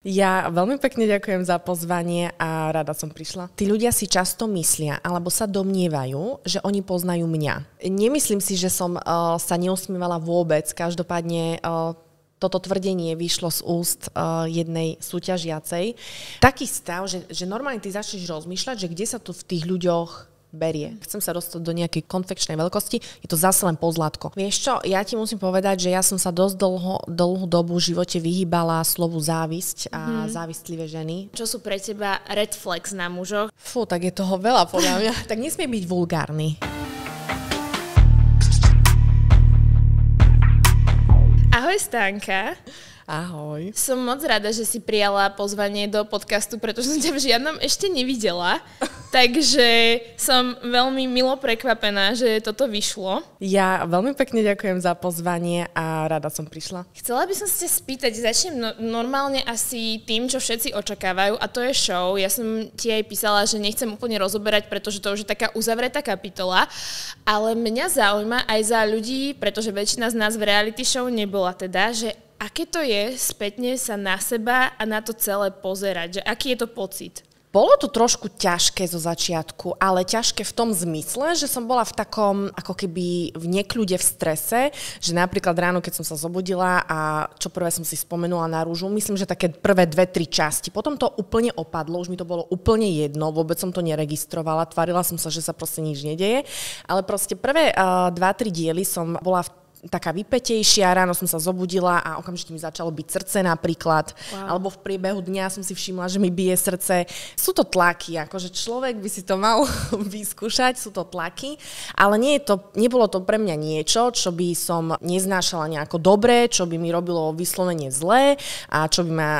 Ja veľmi pekne ďakujem za pozvanie a rada som prišla. Tí ľudia si často myslia, alebo sa domnievajú, že oni poznajú mňa. Nemyslím si, že som sa neusmievala vôbec. Každopádne toto tvrdenie vyšlo z úst jednej súťažiacej. Taký stav, že normálne ty začneš rozmýšľať, že kde sa to v tých ľuďoch berie. Chcem sa dostať do nejakej konfekčnej veľkosti, je to zase len pozlátko. Vieš čo, ja ti musím povedať, že ja som sa dosť dlhú dobu v živote vyhýbala slovu závisť a závistlivé ženy. Čo sú pre teba red flags na mužoch? Fú, tak je toho veľa podľa mňa. Tak nesmie byť vulgárny. Ahoj Stanka. Ahoj. Som moc rada, že si prijala pozvanie do podcastu, pretože som ťa v žiadnom ešte nevidela. Takže som veľmi milo prekvapená, že toto vyšlo. Ja veľmi pekne ďakujem za pozvanie a rada som prišla. Chcela by som sa spýtať, začnem normálne asi tým, čo všetci očakávajú, a to je show. Ja som ti aj písala, že nechcem úplne rozoberať, pretože to už je taká uzavretá kapitola, ale mňa zaujíma aj za ľudí, pretože väčšina z nás v reality show nebola teda, že aké to je spätne sa na seba a na to celé pozerať, že aký je to pocit? Bolo to trošku ťažké zo začiatku, ale ťažké v tom zmysle, že som bola v takom, ako keby v nekľude, v strese, že napríklad ráno, keď som sa zobudila a čo prvé som si spomenula na rúžu, myslím, že také prvé 2-3 časti. Potom to úplne opadlo, už mi to bolo úplne jedno, vôbec som to neregistrovala, tvárila som sa, že sa proste nič nedeje, ale proste prvé 2-3 diely som bola taká vypätejšia, ráno som sa zobudila a okamžite mi začalo byť srdce napríklad, alebo v priebehu dňa som si všimla, že mi bije srdce. Sú to tlaky, akože človek by si to mal vyskúšať, sú to tlaky, ale nebolo to pre mňa niečo, čo by som neznášala nejako dobre, čo by mi robilo vyslovene zlé a čo by ma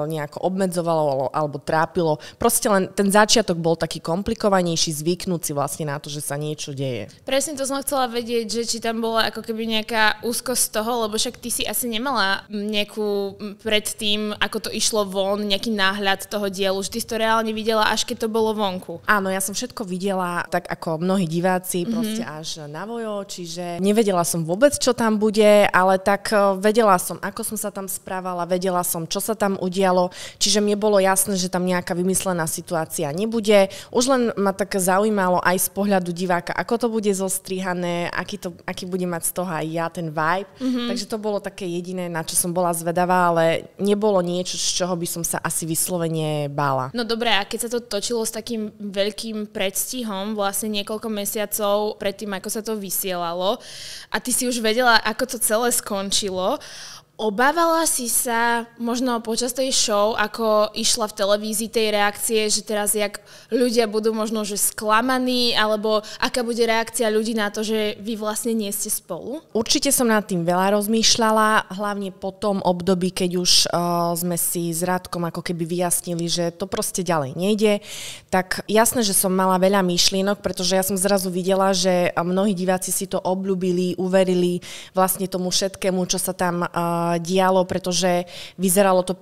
nejako obmedzovalo alebo trápilo. Proste len ten začiatok bol taký komplikovanejší, zvyknúť si vlastne na to, že sa niečo deje. Presne to som chcela vedieť, že či tam bola ako keby nejaká úzkosť z toho, lebo však ty si asi nemala nejakú predtým, ako to išlo von, nejaký náhľad toho dielu, že ty si to reálne videla, až keď to bolo vonku. Áno, ja som všetko videla tak ako mnohí diváci, proste až na vojo, čiže nevedela som vôbec, čo tam bude, ale tak vedela som, ako som sa tam správala, vedela som, čo sa tam udialo, čiže mne bolo jasné, že tam nejaká vymyslená situácia nebude. Už len ma tak zaujímalo aj z pohľadu diváka, ako to bude zostrihané, aký bude mať z toho aj ja ten vibe. Takže to bolo také jediné, na čo som bola zvedavá, ale nebolo niečo, z čoho by som sa asi vyslovene bála. No dobré, a keď sa to točilo s takým veľkým predstihom, vlastne niekoľko mesiacov predtým, ako sa to vysielalo, a ty si už vedela, ako to celé skončilo, obávala si sa možno počas tej show, ako išla v televízii tej reakcie, že teraz jak ľudia budú možno že sklamaní, alebo aká bude reakcia ľudí na to, že vy vlastne nie ste spolu? Určite som nad tým veľa rozmýšľala, hlavne po tom období, keď už sme si s Radkom ako keby vyjasnili, že to proste ďalej nejde. Tak jasné, že som mala veľa myšlienok, pretože ja som zrazu videla, že mnohí diváci si to obľúbili, uverili vlastne tomu všetkému, čo sa tam dialo, pretože vyzeralo to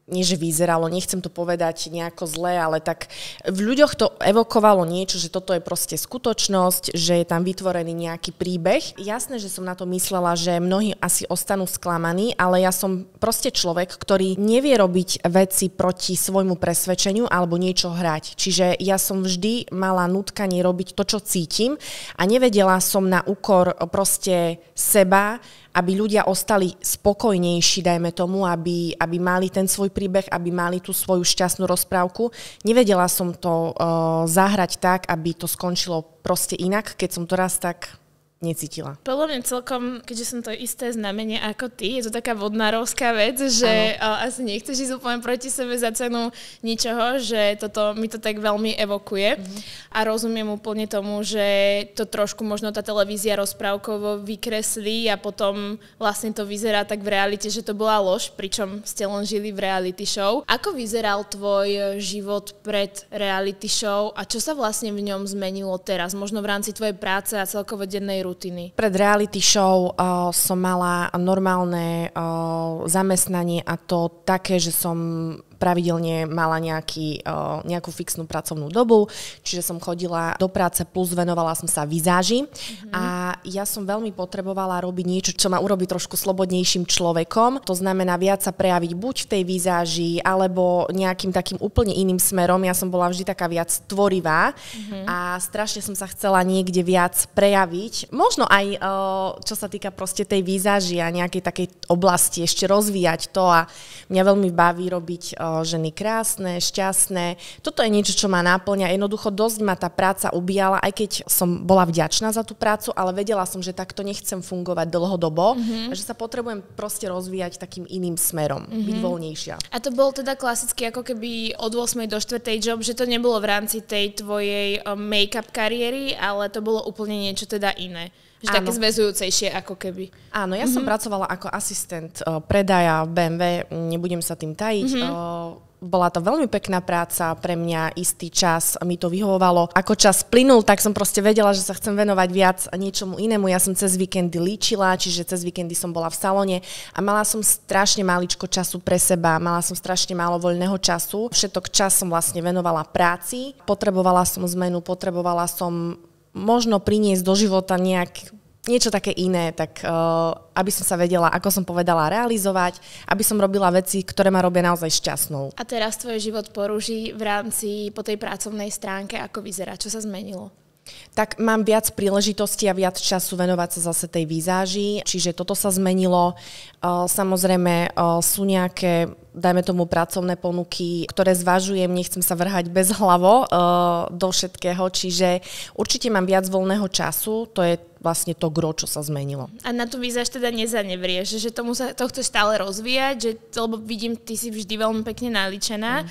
nie, že vyzeralo, nechcem to povedať nejako zle, ale tak v ľuďoch to evokovalo niečo, že toto je proste skutočnosť, že je tam vytvorený nejaký príbeh. Jasné, že som na to myslela, že mnohí asi ostanú sklamaní, ale ja som proste človek, ktorý nevie robiť veci proti svojmu presvedčeniu alebo niečo hrať. Čiže ja som vždy mala nutkanie robiť to, čo cítim a nevedela som na úkor proste seba, aby ľudia ostali spokojnejší, dajme tomu, aby mali ten svoj príbeh, aby mali tú svoju šťastnú rozprávku. Nevedela som to zahrať tak, aby to skončilo proste inak, keď som to raz tak necítila. Podľa mňa celkom, keďže som to isté znamenie ako ty, je to taká vodnárovská vec, že asi nechceš ísť úplne proti sebe za cenu ničoho, že toto mi to tak veľmi evokuje. A rozumiem úplne tomu, že to trošku možno tá televízia rozprávkovo vykreslí a potom vlastne to vyzerá tak v realite, že to bola lož, pričom ste len žili v reality show. Ako vyzeral tvoj život pred reality show a čo sa vlastne v ňom zmenilo teraz? Možno v rámci tvojej práce a celkovo dennej rutiny? Pred reality show som mala normálne zamestnanie a to také, že som pravidelne mala nejakú fixnú pracovnú dobu, čiže som chodila do práce plus venovala som sa vizáži a ja som veľmi potrebovala robiť niečo, čo ma urobí trošku slobodnejším človekom. To znamená viac sa prejaviť buď v tej výzáži, alebo nejakým takým úplne iným smerom. Ja som bola vždy taká viac tvorivá a strašne som sa chcela niekde viac prejaviť. Možno aj, čo sa týka proste tej výzáži a nejakej takej oblasti ešte rozvíjať to a mňa veľmi baví robiť ženy krásne, šťastné. Toto je niečo, čo ma náplňa. Jednoducho dosť ma tá práca ubíjala, aj keď som bola vďačná za tú prácu, ale vedela som, že takto nechcem fungovať dlhodobo a že sa potrebujem proste rozvíjať takým iným smerom, byť voľnejšia. A to bol teda klasicky ako keby od 8. do 4. job, že to nebolo v rámci tej tvojej make-up kariéry, ale to bolo úplne niečo teda iné. Že také zväzujúcejšie ako keby. Áno, ja som pracovala ako asistent predaja v BMW, nebudem sa tým tajiť. Bola to veľmi pekná práca pre mňa, istý čas mi to vyhovovalo. Ako čas plynul, tak som proste vedela, že sa chcem venovať viac niečomu inému. Ja som cez víkendy líčila, čiže cez víkendy som bola v salóne a mala som strašne máličko času pre seba, mala som strašne málo voľného času. Všetok čas som vlastne venovala práci, potrebovala som zmenu, potrebovala som možno priniesť do života niečo také iné, tak aby som sa vedela, ako som povedala, realizovať, aby som robila veci, ktoré ma robia naozaj šťastnou. A teraz tvoj život po Rúži v rámci po tej pracovnej stránke, ako vyzerá? Čo sa zmenilo? Tak mám viac príležitostí a viac času venovať sa zase tej výzáži, čiže toto sa zmenilo. Samozrejme sú nejaké, dajme tomu, pracovné ponuky, ktoré zvažujem, nechcem sa vrhať bezhlavo do všetkého, čiže určite mám viac voľného času, to je vlastne to gro, čo sa zmenilo. A na tú výzáž teda nezanevrieš, že to chceš stále rozvíjať, lebo vidím, ty si vždy veľmi pekne nalíčená.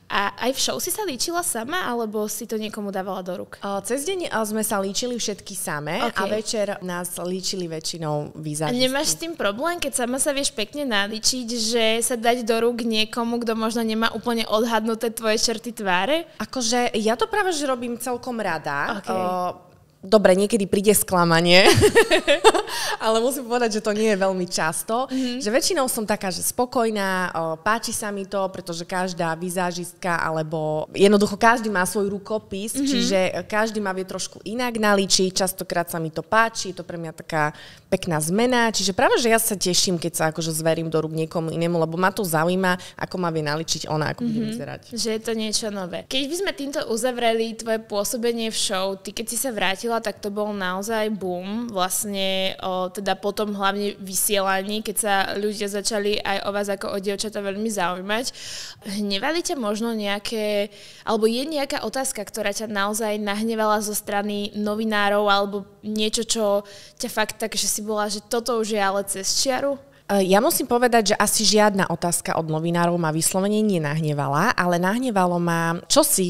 A aj v show si sa líčila sama, alebo si to niekomu dávala do rúk? Cez deň sme sa líčili všetky samé a večer nás líčili väčšinou výzážisti. A nemáš s tým problém, keď sama sa vieš pekne nalíčiť, že sa dať do rúk niekomu, kto možno nemá úplne odhadnuté tvoje črty tváre? Akože ja to práve, že robím celkom rada. Dobre, niekedy príde sklamanie, ale musím povedať, že to nie je veľmi často. Že väčšinou som taká, že spokojná, páči sa mi to, pretože každá vizážistka, alebo jednoducho každý má svoj rukopis, čiže každý ma vie trošku inak nalíčiť, častokrát sa mi to páči, je to pre mňa taká pekná zmena, čiže práve, že ja sa teším, keď sa akože zverím do rúk niekomu inému, lebo ma to zaujíma, ako ma vie nalíčiť ona, ako bude vyzerať. Že je to niečo nové. Keď by sme týmto uzavreli tvoje pôsobenie v show, ty keď si sa vrátila, tak to bol naozaj boom. Vlastne teda potom hlavne vysielaní, keď sa ľudia začali aj o vás ako o dievčatá veľmi zaujímať. Hnevali ťa možno nejaké, alebo je nejaká otázka, ktorá ťa naozaj nahnevala zo strany novinárov, alebo niečo, čo ťa fakt tak, že si bola, že toto už je ale cez čiaru? Ja musím povedať, že asi žiadna otázka od novinárov ma vyslovene nenahnevala, ale nahnevalo ma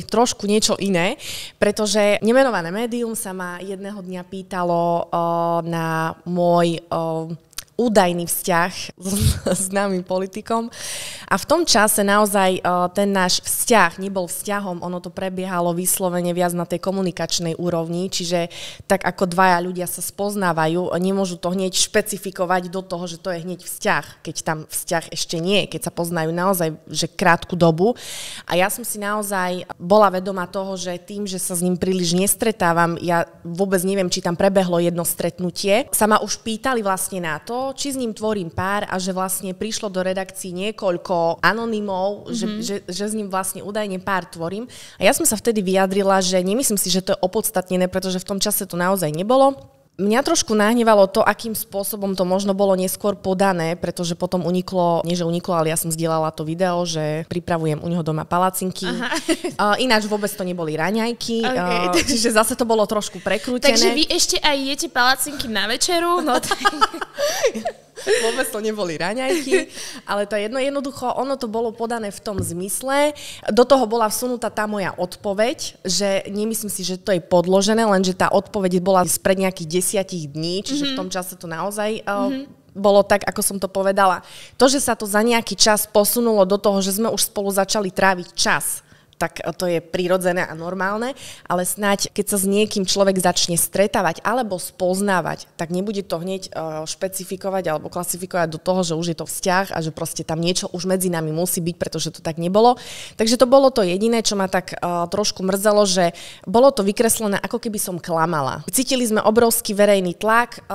trošku niečo iné, pretože nemenované médium sa ma jedného dňa pýtalo na môj údajný vzťah s známym politikom. A v tom čase naozaj ten náš vzťah nebol vzťahom, ono to prebiehalo vyslovene viac na tej komunikačnej úrovni, čiže tak ako dvaja ľudia sa spoznávajú, nemôžu to hneď špecifikovať do toho, že to je hneď vzťah, keď tam vzťah ešte nie, keď sa poznajú naozaj že krátku dobu. A ja som si naozaj bola vedomá toho, že tým, že sa s ním príliš nestretávam, ja vôbec neviem, či tam prebehlo jedno stretnutie, sa ma už pýtali vlastne na to, či s ním tvorím pár a že vlastne prišlo do redakcií niekoľko anonymov, že s ním vlastne údajne pár tvorím. A ja som sa vtedy vyjadrila, že nemyslím si, že to je opodstatnené, pretože v tom čase to naozaj nebolo. Mňa trošku nahnevalo to, akým spôsobom to možno bolo neskôr podané, pretože potom ale ja som zdieľala to video, že pripravujem u neho doma palacinky. Ináč vôbec to neboli raňajky, čiže zase to bolo trošku prekrútené. Takže vy ešte aj jete palacinky na večeru? No Vôbec to neboli raňajky, ale to jednoducho, ono to bolo podané v tom zmysle. Do toho bola vsunutá tá moja odpoveď, že nemyslím si, že to je podložené, lenže tá odpoveď bola spred nejakých 10 dní, čiže v tom čase to naozaj bolo tak, ako som to povedala. To, že sa to za nejaký čas posunulo do toho, že sme už spolu začali tráviť čas, tak to je prirodzené a normálne, ale snáď, keď sa s niekým človek začne stretávať alebo spoznávať, tak nebude to hneď špecifikovať alebo klasifikovať do toho, že už je to vzťah a že proste tam niečo už medzi nami musí byť, pretože to tak nebolo. Takže to bolo to jediné, čo ma tak trošku mrzelo, že bolo to vykreslené, ako keby som klamala. Cítili sme obrovský verejný tlak,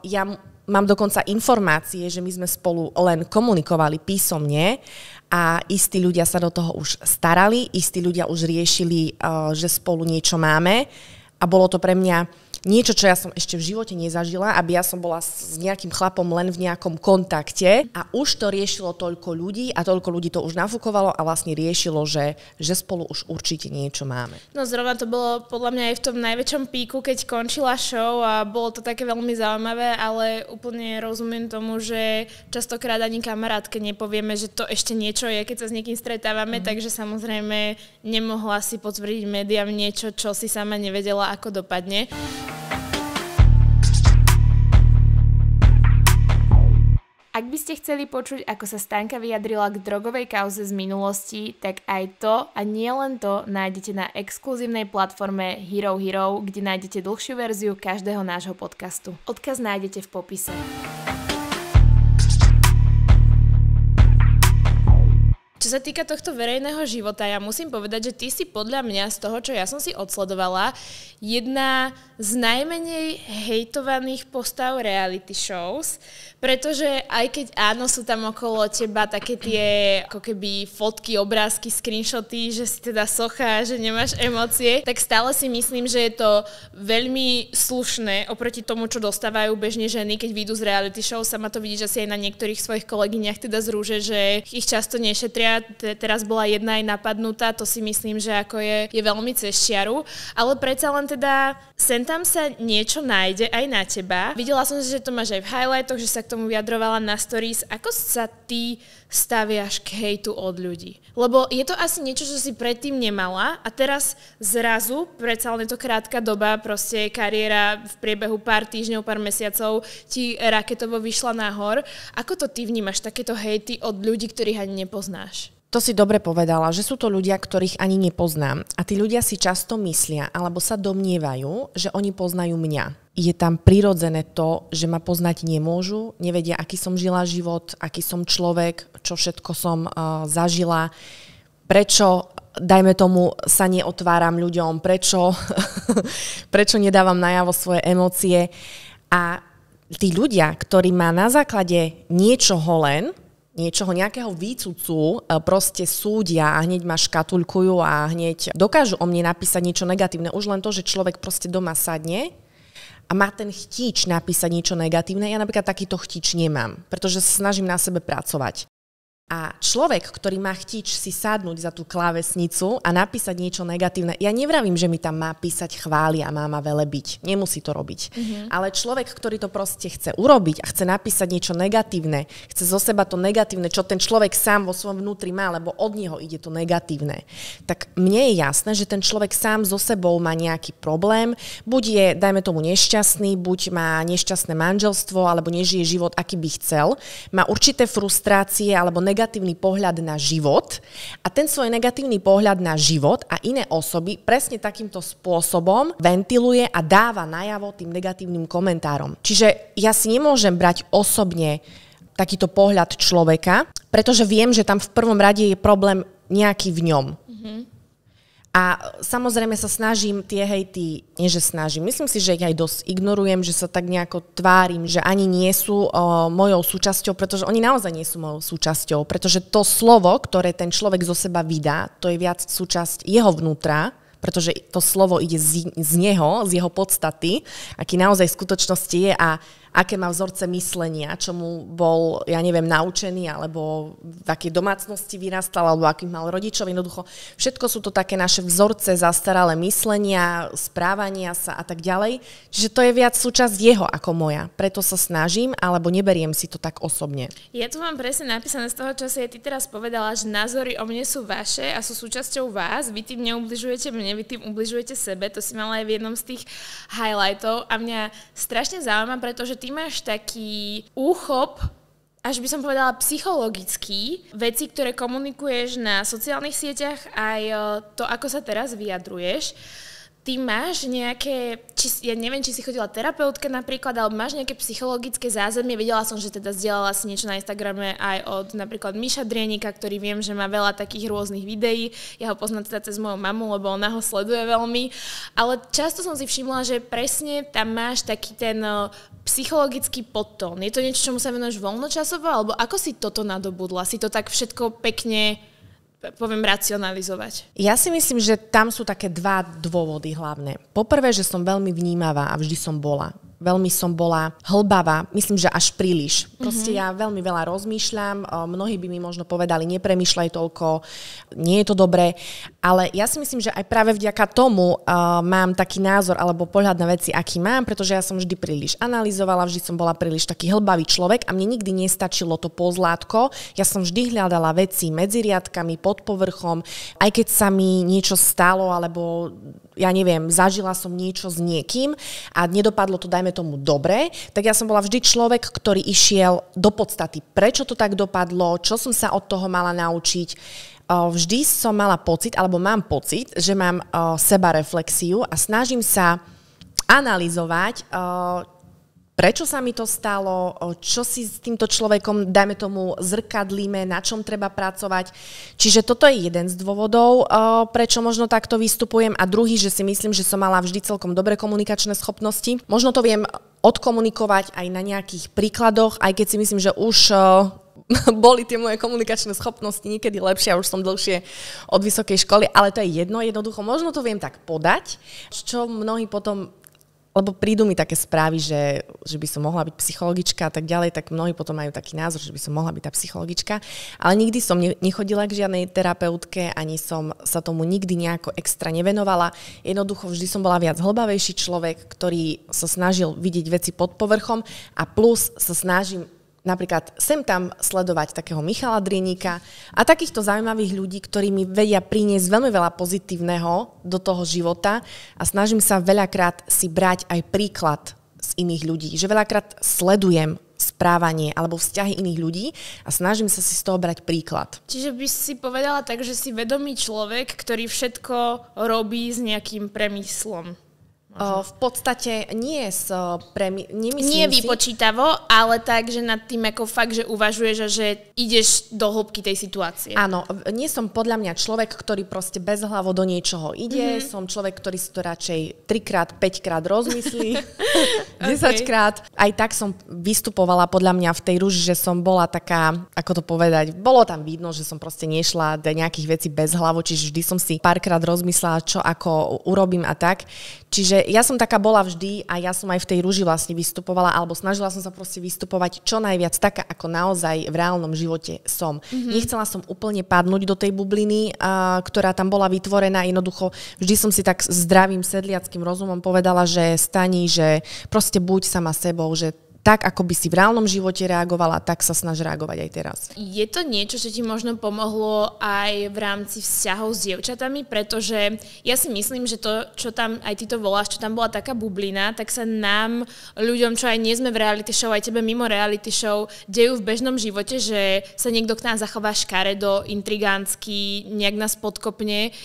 ja mám dokonca informácie, že my sme spolu len komunikovali písomne a istí ľudia sa do toho už starali, istí ľudia už riešili, že spolu niečo máme a bolo to pre mňa niečo, čo ja som ešte v živote nezažila, aby ja som bola s nejakým chlapom len v nejakom kontakte a už to riešilo toľko ľudí a toľko ľudí to už nafúkovalo a vlastne riešilo, že spolu už určite niečo máme. No zrovna to bolo podľa mňa aj v tom najväčšom píku, keď končila show a bolo to také veľmi zaujímavé, ale úplne rozumiem tomu, že častokrát ani kamarátke nepovieme, že to ešte niečo je, keď sa s niekým stretávame, takže samozrejme nemohla si potvrdiť médiám niečo, čo si sama nevedela, ako dopadne. Ak by ste chceli počuť, ako sa Stanka vyjadrila k drogovej kauze z minulosti, tak aj to a nie len to nájdete na exkluzívnej platforme Hero Hero, kde nájdete dlhšiu verziu každého nášho podcastu. Odkaz nájdete v popise. Čo sa týka tohto verejného života, ja musím povedať, že ty si podľa mňa z toho, čo ja som si odsledovala, jedna z najmenej hejtovaných postav reality shows, pretože aj keď áno, sú tam okolo teba také tie ako keby fotky, obrázky, screenshoty, že si teda socha, že nemáš emócie, tak stále si myslím, že je to veľmi slušné oproti tomu, čo dostávajú bežne ženy, keď vyjdú z reality show. Sama to vidíš asi aj na niektorých svojich kolegyniach teda z Rúže, že ich často nešetria. Teraz bola jedna aj napadnutá, to si myslím, že ako je veľmi cez čiaru, ale predsa len teda sem tam sa niečo nájde aj na teba. Videla som, že to máš aj v highlightoch, že sa k tomu vyjadrovala na stories. Ako sa ty staviaš k hejtu od ľudí? Lebo je to asi niečo, čo si predtým nemala a teraz zrazu, predsa len je to krátka doba, proste kariéra v priebehu pár týždňov, pár mesiacov ti raketovo vyšla nahor. Ako to ty vnímaš, takéto hejty od ľudí, ktorých ani nepoznáš? To si dobre povedala, že sú to ľudia, ktorých ani nepoznám. A tí ľudia si často myslia, alebo sa domnievajú, že oni poznajú mňa. Je tam prirodzené to, že ma poznať nemôžu, nevedia, aký som žila život, aký som človek, čo všetko som zažila, prečo, dajme tomu, sa neotváram ľuďom, prečo nedávam najavo svoje emócie. A tí ľudia, ktorí ma na základe niečoho, nejakého výcucu proste súdia a hneď ma škatuľkujú a hneď dokážu o mne napísať niečo negatívne. Už len to, že človek proste doma sadne a má ten chtíč napísať niečo negatívne. Ja napríklad takýto chtíč nemám, pretože sa snažím na sebe pracovať. A človek, ktorý má chtíč si sadnúť za tú klávesnicu a napísať niečo negatívne, ja nevravím, že mi tam má písať chvály a má ma velebiť. Nemusí to robiť. Ale človek, ktorý to proste chce urobiť a chce napísať niečo negatívne, chce zo seba to negatívne, čo ten človek sám vo svojom vnútri má, lebo od neho ide to negatívne, tak mne je jasné, že ten človek sám so sebou má nejaký problém, buď je, dajme tomu, nešťastný, buď má nešťastné manželstvo, alebo nežije život, aký by chcel, má určité frustrácie alebo negatívny pohľad na život a ten svoj negatívny pohľad na život a iné osoby presne takýmto spôsobom ventiluje a dáva najavo tým negatívnym komentárom. Čiže ja si nemôžem brať osobne takýto pohľad človeka, pretože viem, že tam v prvom rade je problém nejaký v ňom. A samozrejme sa snažím tie hejty, nie že snažím, myslím si, že ich aj dosť ignorujem, že sa tak nejako tvárim, že ani nie sú mojou súčasťou, pretože oni naozaj nie sú mojou súčasťou, pretože to slovo, ktoré ten človek zo seba vydá, to je viac súčasť jeho vnútra, pretože to slovo ide z neho, z jeho podstaty, aký naozaj v skutočnosti je a aké má vzorce myslenia, čomu bol, ja neviem, naučený, alebo v akej domácnosti vyrastal, alebo akých mal rodičov. Jednoducho, všetko sú to také naše vzorce zastaralé myslenia, správania sa a tak ďalej. Čiže to je viac súčasť jeho ako moja. Preto sa snažím, alebo neberiem si to tak osobne. Ja tu mám presne napísané z toho, čo si ty teraz povedala, že názory o mne sú vaše a sú súčasťou vás. Vy tým neubližujete mne, vy tým ubližujete sebe. To si mala aj v jednom z tých highlightov. A mňa strašne zaujíma, pretože ty máš taký úchop až by som povedala psychologicky, veci, ktoré komunikuješ na sociálnych sieťach, aj to, ako sa teraz vyjadruješ. Ty máš nejaké, ja neviem, či si chodila terapeutka napríklad, alebo máš nejaké psychologické zázemie. Videla som, že teda zdieľala si niečo na Instagrame aj od napríklad Miša Drienika, ktorý viem, že má veľa takých rôznych videí. Ja ho poznám teda cez moju mamu, lebo ona ho sleduje veľmi. Ale často som si všimla, že presne tam máš taký ten psychologický podtón. Je to niečo, čomu sa venuješ voľnočasovo, alebo ako si toto nadobudla? Si to tak všetko pekne racionalizovať? Ja si myslím, že tam sú také dva dôvody hlavné. Poprvé, že som veľmi vnímavá a vždy som bola. Veľmi som bola hlbavá, myslím, že až príliš. Proste ja veľmi veľa rozmýšľam, mnohí by mi možno povedali, nepremýšľaj toľko, nie je to dobré, ale ja si myslím, že aj práve vďaka tomu mám taký názor alebo pohľad na veci, aký mám, pretože ja som vždy príliš analyzovala, vždy som bola príliš taký hlbavý človek a mne nikdy nestačilo to pozlátko. Ja som vždy hľadala veci medzi riadkami, pod povrchom, aj keď sa mi niečo stalo, alebo ja neviem, zažila som niečo s niekým a nedopadlo to, dajme tomu, dobre, tak ja som bola vždy človek, ktorý išiel do podstaty. Prečo to tak dopadlo, čo som sa od toho mala naučiť. Vždy som mala pocit, alebo mám pocit, že mám sebareflexiu a snažím sa analyzovať, prečo sa mi to stalo, čo si s týmto človekom, dajme tomu, zrkadlíme, na čom treba pracovať. Čiže toto je jeden z dôvodov, prečo možno takto vystupujem. A druhý, že si myslím, že som mala vždy celkom dobré komunikačné schopnosti. Možno to viem odkomunikovať aj na nejakých príkladoch, aj keď si myslím, že už boli tie moje komunikačné schopnosti niekedy lepšie, už som dlhšie od vysokej školy, ale to je jedno, jednoducho. Možno to viem tak podať, čo mnohí potom, lebo prídu mi také správy, že by som mohla byť psychologička a tak ďalej, tak mnohí potom majú taký názor, že by som mohla byť tá psychologička. Ale nikdy som nechodila k žiadnej terapeutke, ani som sa tomu nikdy nejako extra nevenovala. Jednoducho vždy som bola viac hlbavejší človek, ktorý sa snažil vidieť veci pod povrchom a plus sa snažím napríklad sem tam sledovať takého Michala Drienika a takýchto zaujímavých ľudí, ktorí mi vedia priniesť veľmi veľa pozitívneho do toho života a snažím sa veľakrát si brať aj príklad z iných ľudí. Že veľakrát sledujem správanie alebo vzťahy iných ľudí a snažím sa si z toho brať príklad. Čiže by si povedala tak, že si vedomý človek, ktorý všetko robí s nejakým premyslom. V podstate nie nie vypočítavo, ale tak, že nad tým ako fakt, že uvažuješ a že ideš do hĺbky tej situácie. Áno, nie som podľa mňa človek, ktorý proste bezhlavo do niečoho ide. Som človek, ktorý si to radšej 3-krát, 5-krát rozmyslí, 10-krát. Aj tak som vystupovala podľa mňa v tej rúži, že som bola taká, ako to povedať, bolo tam vidno, že som proste nešla do nejakých vecí bezhlavo, čiže vždy som si párkrát rozmyslela, čo ako urobím a tak. Čiže ja som taká bola vždy a ja som aj v tej rúži vlastne vystupovala, alebo snažila som sa proste vystupovať čo najviac taká, ako naozaj v reálnom živote som. Nechcela som úplne padnúť do tej bubliny, ktorá tam bola vytvorená. Jednoducho vždy som si tak zdravým sedliackým rozumom povedala, že Stani, že proste buď sama sebou, že tak, ako by si v reálnom živote reagovala, tak sa snaž reagovať aj teraz. Je to niečo, čo ti možno pomohlo aj v rámci vzťahov s dievčatami? Pretože ja si myslím, že to, čo tam aj ty to voláš, čo tam bola taká bublina, tak sa nám, ľuďom, čo aj nie sme v reality show, aj tebe mimo reality show, dejú v bežnom živote, že sa niekto k nám zachová škaredo, intrigánsky, nejak nás podkopne.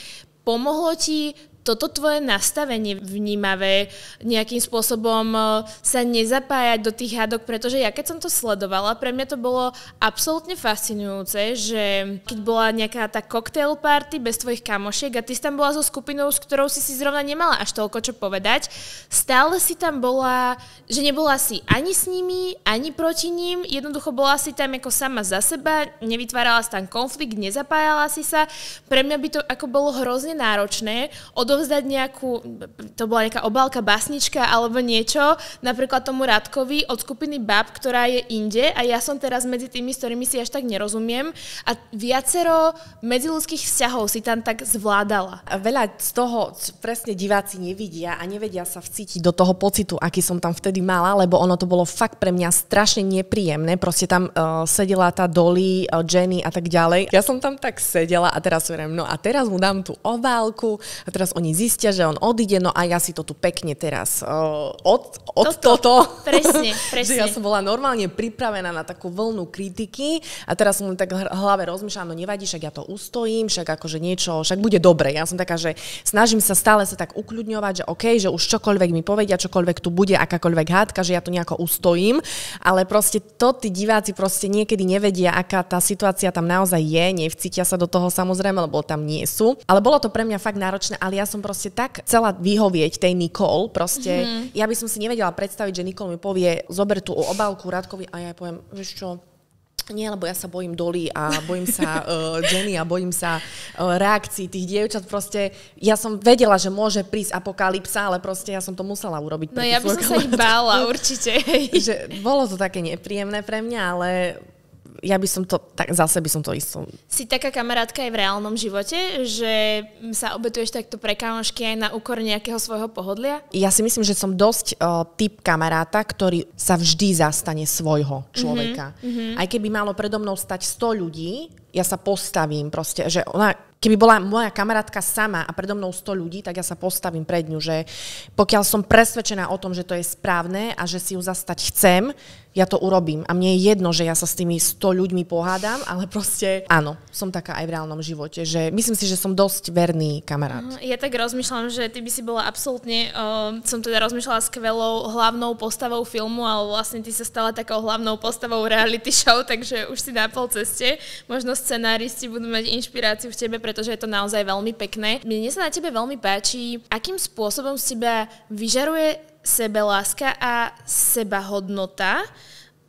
Pomohlo ti toto tvoje nastavenie vnímavé nejakým spôsobom sa nezapájať do tých hádok, pretože ja keď som to sledovala, pre mňa to bolo absolútne fascinujúce, že keď bola nejaká tá cocktail party bez tvojich kamošiek a ty si tam bola so skupinou, s ktorou si zrovna nemala až toľko čo povedať, stále si tam bola, že nebola si ani s nimi, ani proti ním, jednoducho bola si tam ako sama za seba, nevytvárala si tam konflikt, nezapájala si sa. Pre mňa by to ako bolo hrozne náročné odovzdať nejakú, to bola nejaká obálka básnička alebo niečo, napríklad tomu Radkovi od skupiny Bab, ktorá je inde a ja som teraz medzi tými, s ktorými si až tak nerozumiem a viacero medziľudských vzťahov si tam tak zvládala. Veľa z toho presne diváci nevidia a nevedia sa vcítiť do toho pocitu, aký som tam vtedy mala, lebo ono to bolo fakt pre mňa strašne nepríjemné. Proste tam sedela tá Dolly, Jenny a tak ďalej. Ja som tam tak sedela a teraz hovorím, no a teraz mu dám tú obálku a teraz oni zistia, že on odíde, no a ja si to tu pekne teraz Presne. Že ja som bola normálne pripravená na takú vlnu kritiky a teraz som len tak v hlave rozmýšľala, no nevadí, však ja to ustojím, však akože niečo, však bude dobre. Ja som taká, že snažím sa stále sa tak ukľudňovať, že OK, že už čokoľvek mi povedia, čokoľvek tu bude, akákoľvek hádka, že ja to nejako ustojím, ale proste to tí diváci proste niekedy nevedia, aká tá situácia tam naozaj je, nevcítia sa do toho samozrejme, lebo tam nie sú. Ale bolo to pre mňa fakt náročné, ale ja som proste tak chcela vyhovieť tej Nicole, proste ja by som si nevedela predstaviť, že Nicole mi povie, zober tú obálku Radkovi a ja poviem, vieš čo, nie, lebo ja sa bojím Dolly a bojím sa Jenny a bojím sa reakcií tých dievčat. Proste ja som vedela, že môže prísť apokalypsa, ale proste ja som to musela urobiť. No ja by som sa ich bála, určite. Že bolo to také nepríjemné pre mňa, ale ja by som to, tak zase by som to isto. Si taká kamarátka aj v reálnom živote, že sa obetuješ takto pre kamošky aj na úkor nejakého svojho pohodlia? Ja si myslím, že som dosť typ kamaráta, ktorý sa vždy zastane svojho človeka. Aj keby malo predo mnou stať 100 ľudí, ja sa postavím proste, že ona, keby bola moja kamarátka sama a predo mnou 100 ľudí, tak ja sa postavím pred ňu, že pokiaľ som presvedčená o tom, že to je správne a že si ju zastať chcem, ja to urobím. A mne je jedno, že ja sa s tými 100 ľuďmi pohádam, ale proste áno, som taká aj v reálnom živote, že myslím si, že som dosť verný kamarát. Ja tak rozmýšľam, že ty by si bola absolútne, som teda rozmýšľala skvelou hlavnou postavou filmu, ale vlastne ty sa stala takou hlavnou postavou reality show, takže už si na pol ceste. Možno scenáristi budú mať inšpiráciu v tebe, pretože je to naozaj veľmi pekné. Mne sa na tebe veľmi páči, akým spôsobom z teba vyžaruje sebeláska a sebahodnota,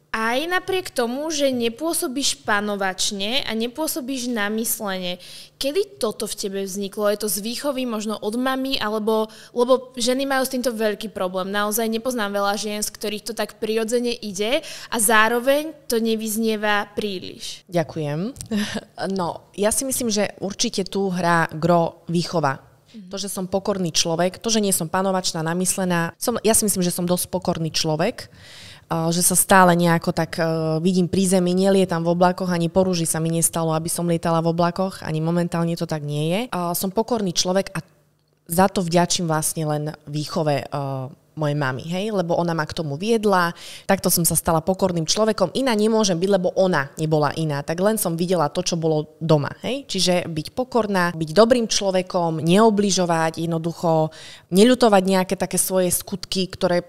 aj napriek tomu, že nepôsobíš panovačne a nepôsobíš namyslene. Kedy toto v tebe vzniklo? Je to z výchovy, možno od mami, lebo ženy majú s týmto veľký problém. Naozaj nepoznám veľa žien, z ktorých to tak prirodzene ide a zároveň to nevyznieva príliš. Ďakujem. No, ja si myslím, že určite tu hrá gro výchova. To, že som pokorný človek, to, že nie som panovačná, namyslená. Ja si myslím, že som dosť pokorný človek, že sa stále nejako tak vidím pri zemi, nelietam v oblakoch, ani po rúži sa mi nestalo, aby som lietala v oblakoch, ani momentálne to tak nie je. Som pokorný človek a za to vďačím vlastne len výchove mojej mamy, hej, lebo ona ma k tomu viedla, takto som sa stala pokorným človekom, iná nemôžem byť, lebo ona nebola iná, tak len som videla to, čo bolo doma, hej, čiže byť pokorná, byť dobrým človekom, neobližovať, jednoducho neľutovať nejaké také svoje skutky, ktoré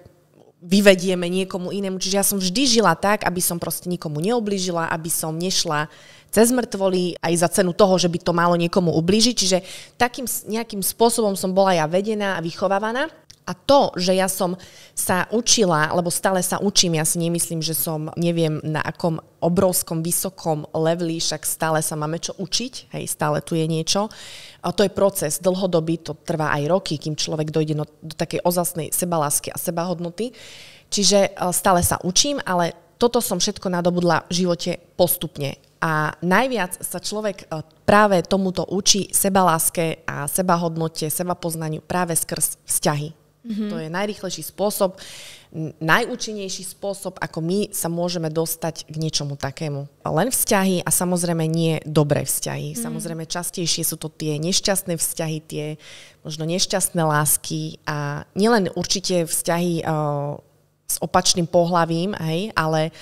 vyvedieme niekomu inému, čiže ja som vždy žila tak, aby som proste nikomu neoblížila, aby som nešla cez mŕtvoly aj za cenu toho, že by to malo niekomu ublížiť, čiže takým nejakým spôsobom som bola ja vedená a vychovávaná. A to, že ja som sa učila, lebo stále sa učím, ja si nemyslím, že som neviem na akom obrovskom, vysokom leveli, však stále sa máme čo učiť, hej, stále tu je niečo. A to je proces dlhodobý, to trvá aj roky, kým človek dojde do takej ozastnej sebalásky a sebahodnoty. Čiže stále sa učím, ale toto som všetko nadobudla v živote postupne. A najviac sa človek práve tomuto učí sebaláske a sebahodnote, sebapoznaniu práve skrz vzťahy. To je najrýchlejší spôsob, najúčinnejší spôsob, ako my sa môžeme dostať k niečomu takému. Len vzťahy a samozrejme nie dobré vzťahy. Samozrejme častejšie sú to tie nešťastné vzťahy, tie možno nešťastné lásky a nielen určite vzťahy s opačným pohlavím, hej, ale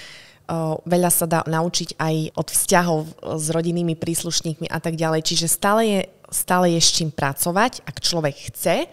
veľa sa dá naučiť aj od vzťahov s rodinnými príslušníkmi a tak ďalej. Čiže stále je s čím pracovať, ak človek chce,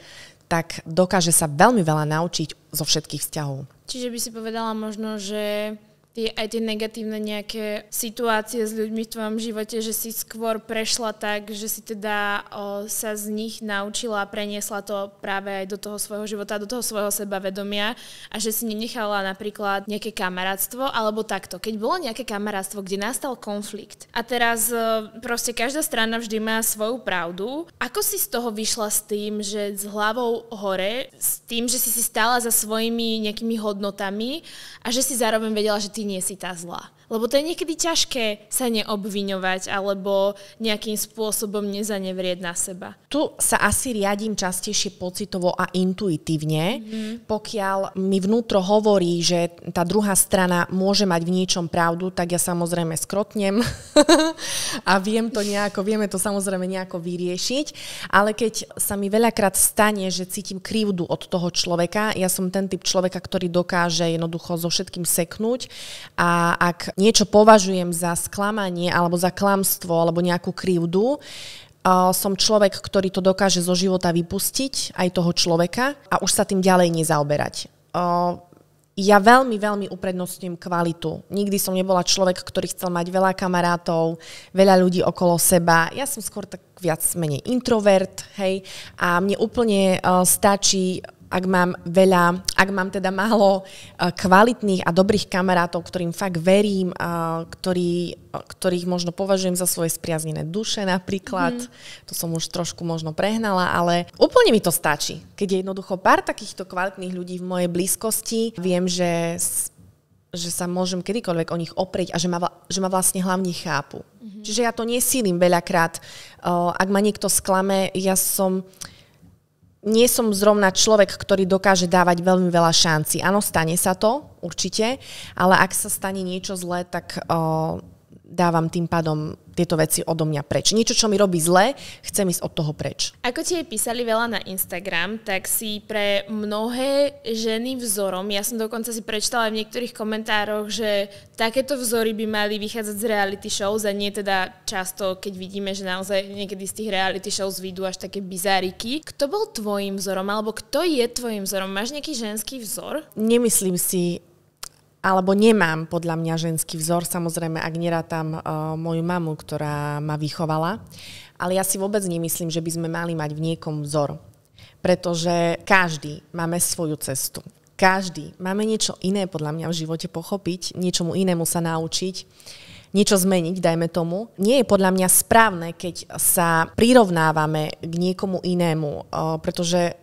tak dokáže sa veľmi veľa naučiť zo všetkých vzťahov. Čiže by si povedala možno, že aj tie negatívne nejaké situácie s ľuďmi v tvojom živote, že si skôr prešla tak, že si teda sa z nich naučila a preniesla to práve aj do toho svojho života, do toho svojho sebavedomia a že si nenechala napríklad nejaké kamarátstvo, alebo takto. Keď bolo nejaké kamarátstvo, kde nastal konflikt a teraz proste každá strana vždy má svoju pravdu, ako si z toho vyšla s tým, že s hlavou hore, s tým, že si stála za svojimi nejakými hodnotami a že si zároveň vedela, že ty nie si tá zlá? Lebo to je niekedy ťažké sa neobviňovať alebo nejakým spôsobom nezanevrieť na seba. Tu sa asi riadím častejšie pocitovo a intuitívne. Pokiaľ mi vnútro hovorí, že tá druhá strana môže mať v niečom pravdu, tak ja samozrejme skrotnem a vieme to samozrejme nejako vyriešiť. Ale keď sa mi veľakrát stane, že cítim krivdu od toho človeka, ja som ten typ človeka, ktorý dokáže jednoducho so všetkým seknúť a ak niečo považujem za sklamanie alebo za klamstvo alebo nejakú krivdu, som človek, ktorý to dokáže zo života vypustiť, aj toho človeka, a už sa tým ďalej nezaoberať. Ja veľmi, veľmi uprednostňujem kvalitu. Nikdy som nebola človek, ktorý chcel mať veľa kamarátov, veľa ľudí okolo seba. Ja som skôr tak viac menej introvert, hej, a mne úplne stačí, ak mám teda málo kvalitných a dobrých kamarátov, ktorým fakt verím, ktorých možno považujem za svoje spriaznené duše napríklad. To som už trošku možno prehnala, ale úplne mi to stačí. Keď je jednoducho pár takýchto kvalitných ľudí v mojej blízkosti, viem, že sa môžem kedykoľvek o nich oprieť a že ma vlastne hlavne chápu. Čiže ja to nesílim veľakrát. Ak ma niekto sklame, nie som zrovna človek, ktorý dokáže dávať veľmi veľa šancí. Áno, stane sa to, určite, ale ak sa stane niečo zlé, tak dávam tým pádom tieto veci odo mňa preč. Niečo, čo mi robí zle, chcem ísť od toho preč. Ako ti písali veľa na Instagram, tak si pre mnohé ženy vzorom. Ja som dokonca si prečítala v niektorých komentároch, že takéto vzory by mali vychádzať z reality shows a nie teda často, keď vidíme, že naozaj niekedy z tých reality shows vyjdú až také bizáriky. Kto bol tvojim vzorom, alebo kto je tvojim vzorom? Máš nejaký ženský vzor? Nemyslím si, alebo nemám podľa mňa ženský vzor, samozrejme, ak nerátam moju mamu, ktorá ma vychovala. Ale ja si vôbec nemyslím, že by sme mali mať v niekom vzor. Pretože každý máme svoju cestu. Každý máme niečo iné podľa mňa v živote pochopiť, niečomu inému sa naučiť, niečo zmeniť, dajme tomu. Nie je podľa mňa správne, keď sa prirovnávame k niekomu inému, pretože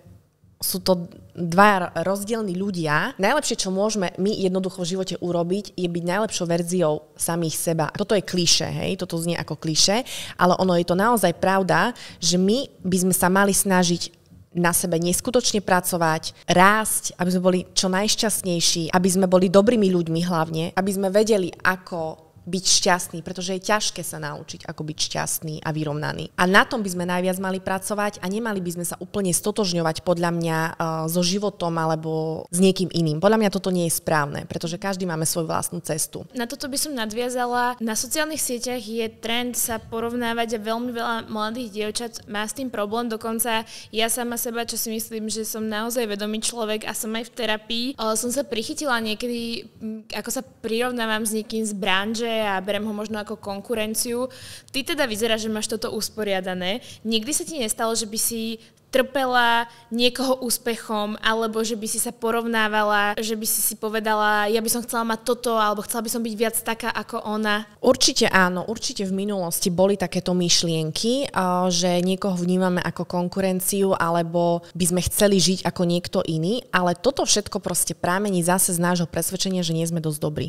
sú to dva rozdielni ľudia. Najlepšie, čo môžeme my jednoducho v živote urobiť, je byť najlepšou verziou samých seba. Toto je klišé, hej, toto znie ako klišé, ale ono je to naozaj pravda, že my by sme sa mali snažiť na sebe neskutočne pracovať, rásť, aby sme boli čo najšťastnejší, aby sme boli dobrými ľuďmi hlavne, aby sme vedeli, ako byť šťastný, pretože je ťažké sa naučiť, ako byť šťastný a vyrovnaný. A na tom by sme najviac mali pracovať a nemali by sme sa úplne stotožňovať podľa mňa so životom alebo s niekým iným. Podľa mňa toto nie je správne, pretože každý máme svoju vlastnú cestu. Na toto by som nadviazala. Na sociálnych sieťach je trend sa porovnávať a veľmi veľa mladých dievčat má s tým problém. Dokonca ja sama seba, čo si myslím, že som naozaj vedomý človek a som aj v terapii, som sa prichytila niekedy, ako sa prirovnávam s niekým z branže a berem ho možno ako konkurenciu. Ty teda vyzerá, že máš toto usporiadané. Nikdy sa ti nestalo, že by si trpela niekoho úspechom, alebo že by si sa porovnávala, že by si povedala, ja by som chcela mať toto, alebo chcela by som byť viac taká ako ona? Určite áno, určite v minulosti boli takéto myšlienky, že niekoho vnímame ako konkurenciu, alebo by sme chceli žiť ako niekto iný, ale toto všetko proste prámení zase z nášho presvedčenia, že nie sme dosť dobrí.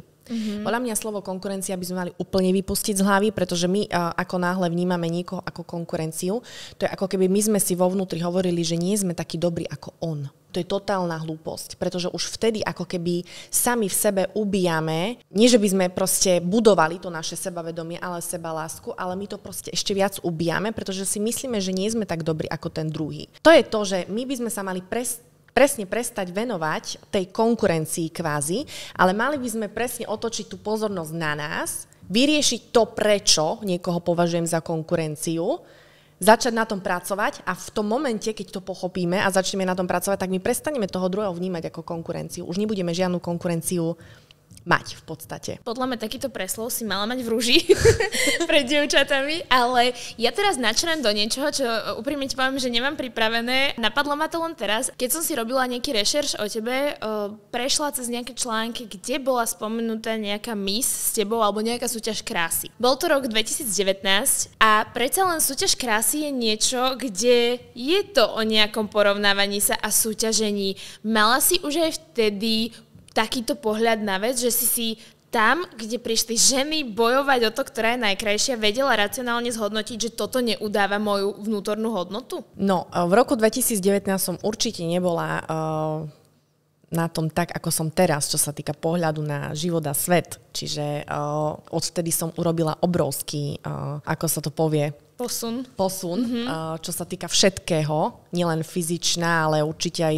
Podľa mňa slovo konkurencia by sme mali úplne vypustiť z hlavy, pretože my ako náhle vnímame niekoho ako konkurenciu, to je ako keby my sme si vo vnútri hovorili, že nie sme takí dobrí ako on. To je totálna hlúposť, pretože už vtedy ako keby sami v sebe ubíjame, nie že by sme proste budovali to naše sebavedomie, ale sebalásku, ale my to proste ešte viac ubíjame, pretože si myslíme, že nie sme tak dobrí ako ten druhý. To je to, že my by sme sa mali presne prestať venovať tej konkurencii kvázi, ale mali by sme presne otočiť tú pozornosť na nás, vyriešiť to, prečo niekoho považujem za konkurenciu, začať na tom pracovať a v tom momente, keď to pochopíme a začneme na tom pracovať, tak my prestaneme toho druhého vnímať ako konkurenciu. Už nebudeme žiadnu konkurenciu mať v podstate. Podľa mňa takýto preslov si mala mať v rúži pred dievčatami, ale ja teraz načrem do niečoho, čo úprimne ti poviem, že nemám pripravené. Napadlo ma to len teraz, keď som si robila nejaký rešerš o tebe, prešla cez nejaké články, kde bola spomenutá nejaká miss s tebou alebo nejaká súťaž krásy. Bol to rok 2019 a predsa len súťaž krásy je niečo, kde je to o nejakom porovnávaní sa a súťažení. Mala si už aj vtedy takýto pohľad na vec, že si tam, kde prišli ženy bojovať o to, ktorá je najkrajšia, vedela racionálne zhodnotiť, že toto neudáva moju vnútornú hodnotu? No, v roku 2019 som určite nebola na tom tak, ako som teraz, čo sa týka pohľadu na život a svet. Čiže odvtedy som urobila obrovský, ako sa to povie, Posun, čo sa týka všetkého, nielen fyzičná, ale určite aj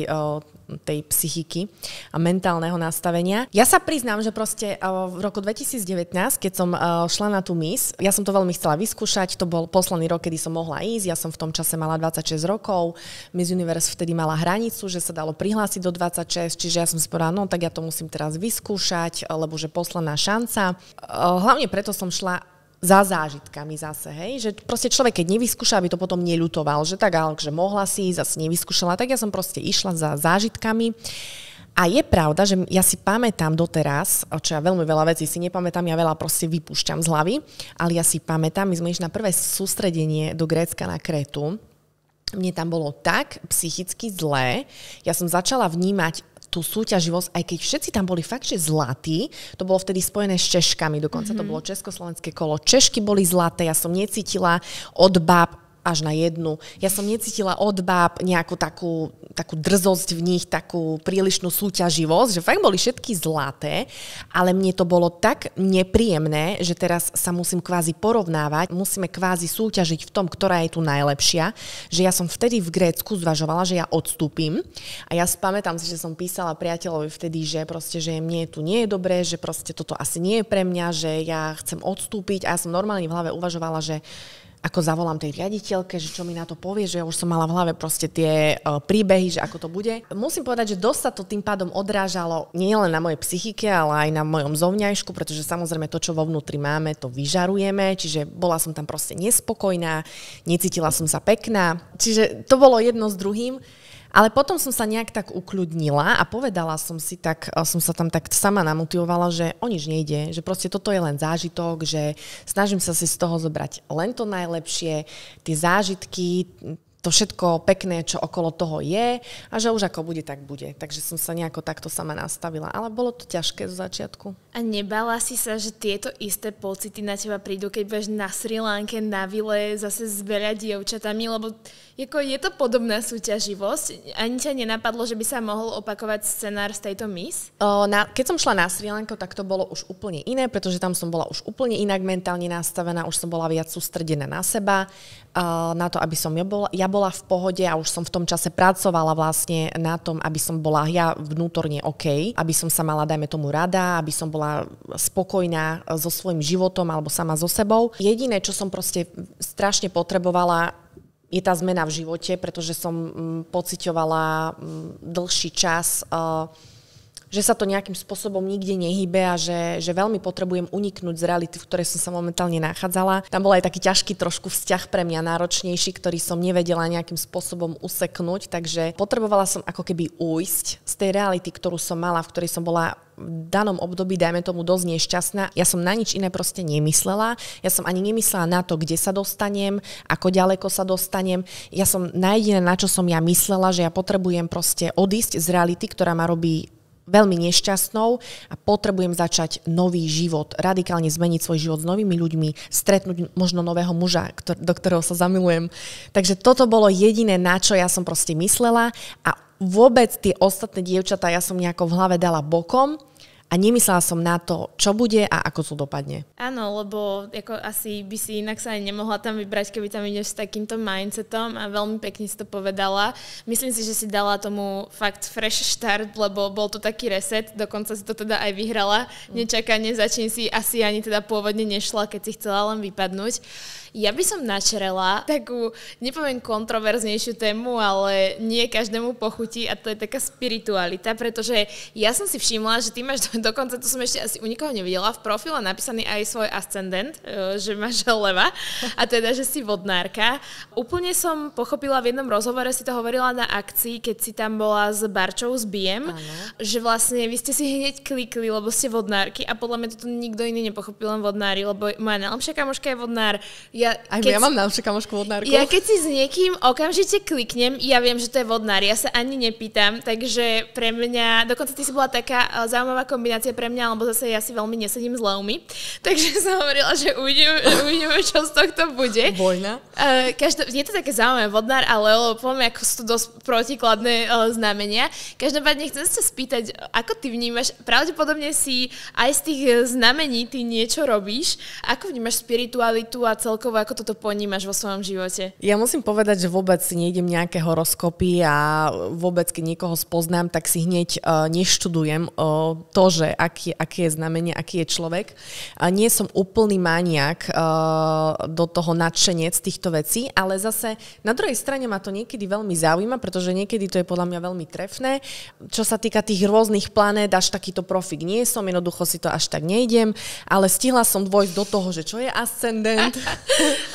tej psychiky a mentálneho nastavenia. Ja sa priznám, že proste v roku 2019, keď som šla na tú Miss, ja som to veľmi chcela vyskúšať, to bol posledný rok, kedy som mohla ísť, ja som v tom čase mala 26 rokov, Miss Universe vtedy mala hranicu, že sa dalo prihlásiť do 26, čiže ja som si povedala, no tak ja to musím teraz vyskúšať, lebo že posledná šanca. Hlavne preto som šla za zážitkami zase, hej, že proste človek, keď nevyskúša, aby to potom neľutoval, že tak, ale že mohla si ísť, zase nevyskúšala, tak ja som proste išla za zážitkami. A je pravda, že ja si pamätám doteraz, čo ja veľmi veľa vecí si nepamätám, ja veľa proste vypúšťam z hlavy, ale ja si pamätám, my sme išli na prvé sústredenie do Grécka na Krétu. Mne tam bolo tak psychicky zlé, ja som začala vnímať tú súťaživosť, aj keď všetci tam boli fakt, že zlatí, to bolo vtedy spojené s Češkami, dokonca to bolo československé kolo. Češky boli zlaté, ja som necítila od báb až na jednu. Ja som necítila od báb nejakú takú drzosť v nich, takú prílišnú súťaživosť, že fakt boli všetky zlaté, ale mne to bolo tak nepríjemné, že teraz sa musím kvázi porovnávať, musíme kvázi súťažiť v tom, ktorá je tu najlepšia, že ja som vtedy v Grécku zvažovala, že ja odstúpim a ja pamätám si, že som písala priateľovi vtedy, že proste, že mne tu nie je dobré, že proste toto asi nie je pre mňa, že ja chcem odstúpiť a ja som normálne v hlave uvažovala, že ako zavolám tej riaditeľke, že čo mi na to povie, že ja už som mala v hlave proste tie príbehy, že ako to bude. Musím povedať, že dosť sa to tým pádom odrážalo nie len na mojej psychike, ale aj na mojom zovňajšku, pretože samozrejme to, čo vo vnútri máme, to vyžarujeme, čiže bola som tam proste nespokojná, necítila som sa pekná, čiže to bolo jedno s druhým. Ale potom som sa nejak tak ukľudnila a povedala som si tak, som sa tam tak sama namotivovala, že o nič nejde, že proste toto je len zážitok, že snažím sa si z toho zobrať len to najlepšie, tie zážitky, to všetko pekné, čo okolo toho je a že už ako bude, tak bude. Takže som sa nejako takto sama nastavila. Ale bolo to ťažké zo začiatku. A nebala si sa, že tieto isté pocity na teba prídu, keď budeš na Srí Lanke, na vile, zase s veľa dievčatami, lebo je to podobná súťaživosť. Ani ťa nenapadlo, že by sa mohol opakovať scenár z tejto Miss? Keď som šla na Srí Lanku, tak to bolo už úplne iné, pretože tam som bola už úplne inak mentálne nastavená, už som bola viac sústredená na seba, na to, aby som ja bola v pohode a už som v tom čase pracovala vlastne na tom, aby som bola ja vnútorne OK, aby som sa mala, dajme tomu, rada, aby som bola spokojná so svojím životom alebo sama so sebou. Jediné, čo som proste strašne potrebovala, je tá zmena v živote, pretože som pociťovala dlhší čas, že sa to nejakým spôsobom nikde nehybe a že veľmi potrebujem uniknúť z reality, v ktorej som sa momentálne nachádzala. Tam bol aj taký ťažký trošku vzťah pre mňa náročnejší, ktorý som nevedela nejakým spôsobom useknúť, takže potrebovala som ako keby ujsť z tej reality, ktorú som mala, v ktorej som bola v danom období, dajme tomu, dosť nešťastná. Ja som na nič iné proste nemyslela. Ja som ani nemyslela na to, kde sa dostanem, ako ďaleko sa dostanem. Ja som na jediné, na čo som ja myslela, že ja potrebujem proste odísť z reality, ktorá ma robí veľmi nešťastnou a potrebujem začať nový život, radikálne zmeniť svoj život s novými ľuďmi, stretnúť možno nového muža, do ktorého sa zamilujem. Takže toto bolo jediné, na čo ja som proste myslela a vôbec tie ostatné dievčatá ja som nejako v hlave dala bokom a nemyslela som na to, čo bude a ako to dopadne. Áno, lebo ako asi by si inak sa aj nemohla tam vybrať, keby tam ideš s takýmto mindsetom a veľmi pekne si to povedala. Myslím si, že si dala tomu fakt fresh start, lebo bol to taký reset, dokonca si to teda aj vyhrala. Nečakane, za čím si asi ani teda pôvodne nešla, keď si chcela len vypadnúť. Ja by som načerela takú, nepoviem kontroverznejšiu tému, ale nie každému pochutí a to je taká spiritualita, pretože ja som si všimla, že ty máš dokonca, to som ešte asi u nikoho nevidela, v profile napísaný aj svoj ascendent, že máš leva a teda, že si vodnárka. Úplne som pochopila v jednom rozhovore, si to hovorila na akcii, keď si tam bola s Barčou z BM, že vlastne vy ste si hneď klikli, lebo ste vodnárky a podľa mňa toto nikto iný nepochopil, len vodnári, lebo moja najlepšia kamoška je vodnár, ja ja mám najlepšiu kamošku vodnárku. Ja keď si s niekým okamžite kliknem, ja viem, že to je vodnár, ja sa ani nepýtam, takže pre mňa, dokonca ty si bola taká zaujímavá kombinácia pre mňa, lebo zase ja si veľmi nesedím s Leomi, takže som hovorila, že uvidíme, čo z tohto bude. Vojna. Je to také zaujímavé, vodnár a Leo, poviem, ako sú to dosť protikladné znamenia. Každopádne chcem sa spýtať, ako ty vnímaš, pravdepodobne si aj z tých znamení ty niečo robíš, ako vnímaš spiritualitu a celkovo ako toto ponímaš vo svojom živote? Ja musím povedať, že vôbec si nejdem nejaké horoskopy a vôbec, keď niekoho spoznám, tak si hneď neštudujem to, že aký je znamenie, aký je človek. Nie som úplný maniak do toho nadšenec týchto vecí, ale zase na druhej strane ma to niekedy veľmi zaujíma, pretože niekedy to je podľa mňa veľmi trefné. Čo sa týka tých rôznych planét, až takýto profik nie som, jednoducho si to až tak nejdem, ale stihla som dôjsť do toho, že čo je ascendent.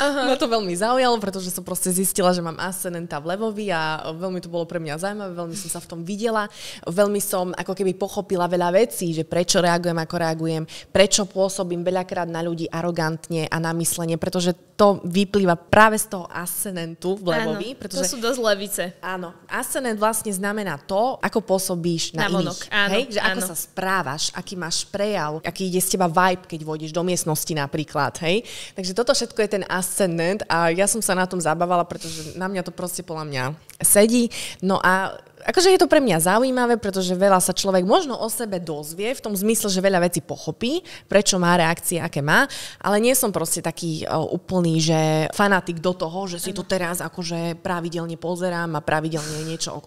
Ma to veľmi zaujalo, pretože som proste zistila, že mám ascendenta v levovi a veľmi to bolo pre mňa zaujímavé, veľmi som sa v tom videla, veľmi som ako keby pochopila veľa vecí, že prečo reagujem, ako reagujem, prečo pôsobím veľakrát na ľudí arogantne a na myslenie, pretože to vyplýva práve z toho ascendentu v levovi. Áno, pretože, to sú dosť levice. Áno, ascendent vlastne znamená to, ako pôsobíš na iných. Áno, hej? Že ako sa správaš, aký máš prejav, aký ide z teba vibe, keď vôjdeš do miestnosti napríklad. Hej? Takže toto všetko je ten ascendent a ja som sa na tom zabávala, pretože na mňa to proste podľa mňa sedí. No a akože je to pre mňa zaujímavé, pretože veľa sa človek možno o sebe dozvie, v tom zmysle, že veľa vecí pochopí, prečo má reakcie, aké má, ale nie som proste taký úplný, že fanatik do toho, že si to teraz akože pravidelne pozerám a pravidelne niečo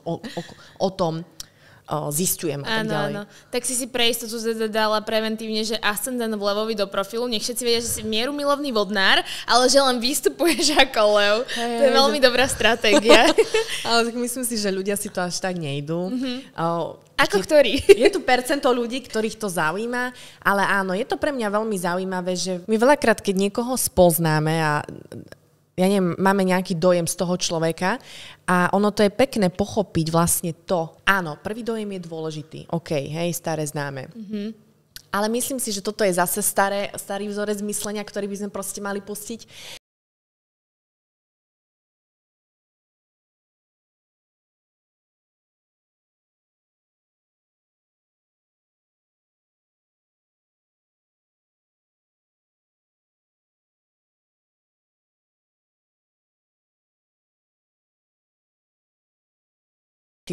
o tom zisťujem a tak ďalej. Áno. Tak si pre istotu dala preventívne, že ascendent v levovi do profilu. Nech všetci vedia, že si mierumilovný vodnár, ale že len vystupuješ ako lev. To je veľmi dobrá stratégia. Ale tak myslím si, že ľudia si to až tak nejdú. Ako ktorí? Je tu percento ľudí, ktorých to zaujíma, ale áno, je to pre mňa veľmi zaujímavé, že my veľakrát, keď niekoho spoznáme a ja neviem, máme nejaký dojem z toho človeka a ono to je pekné pochopiť vlastne to. Áno, prvý dojem je dôležitý. OK, hej, staré známe. Ale myslím si, že toto je zase starý vzorec myslenia, ktorý by sme proste mali pustiť.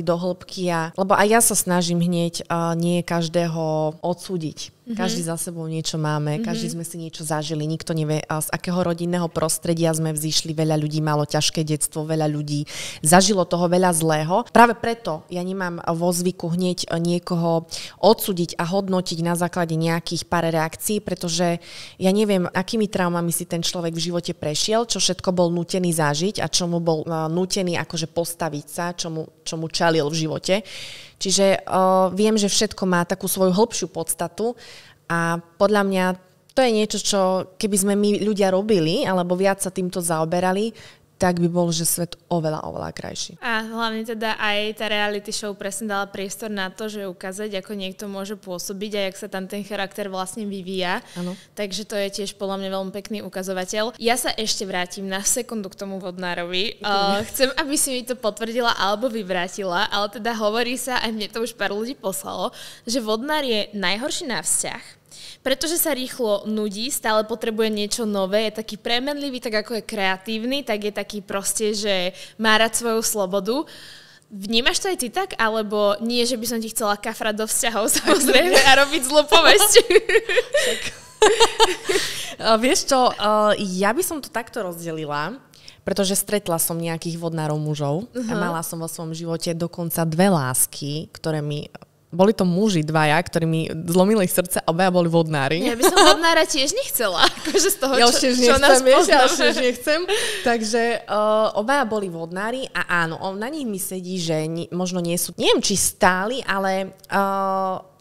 Do hĺbky lebo aj ja sa snažím hneď nie každého odsúdiť. Každý za sebou niečo máme, každý sme si niečo zažili, nikto nevie, z akého rodinného prostredia sme vzýšli, veľa ľudí malo ťažké detstvo, veľa ľudí zažilo toho veľa zlého. Práve preto ja nemám vo zvyku hneď niekoho odsúdiť a hodnotiť na základe nejakých pár reakcií, pretože ja neviem, akými traumami si ten človek v živote prešiel, čo všetko bol nútený zažiť a čomu bol nútený akože postaviť sa, čomu čalil v živote. Čiže viem, že všetko má takú svoju hĺbšiu podstatu a podľa mňa to je niečo, čo keby sme my ľudia robili alebo viac sa týmto zaoberali, tak by bol, že svet oveľa krajší. A hlavne teda aj tá reality show presne dala priestor na to, že ukázať, ako niekto môže pôsobiť a jak sa tam ten charakter vlastne vyvíja. Ano. Takže to je tiež podľa mňa veľmi pekný ukazovateľ. Ja sa ešte vrátim na sekundu k tomu vodnárovi. Chcem, aby si mi to potvrdila alebo vyvrátila, ale teda hovorí sa, aj mne to už pár ľudí poslalo, že vodnár je najhorší na vzťah, pretože sa rýchlo nudí, stále potrebuje niečo nové, je taký premenlivý, tak ako je kreatívny, tak je taký proste, že má rád svoju slobodu. Vnímaš to aj ty tak? Alebo nie, že by som ti chcela kafrať do vzťahov samozrejme a robiť zlú povesť? Vieš čo, ja by som to takto rozdelila, pretože stretla som nejakých vodnárov mužov a mala som vo svojom živote dokonca 2 lásky, ktoré mi... Boli to muži 2, ktorí mi zlomili srdce a obaja boli vodnári. Ja by som vodnára tiež nechcela. Akože z toho, čo nás Ja už nechcem. Takže obaja boli vodnári a áno, na nich mi sedí, že možno nie sú, neviem či stáli, ale...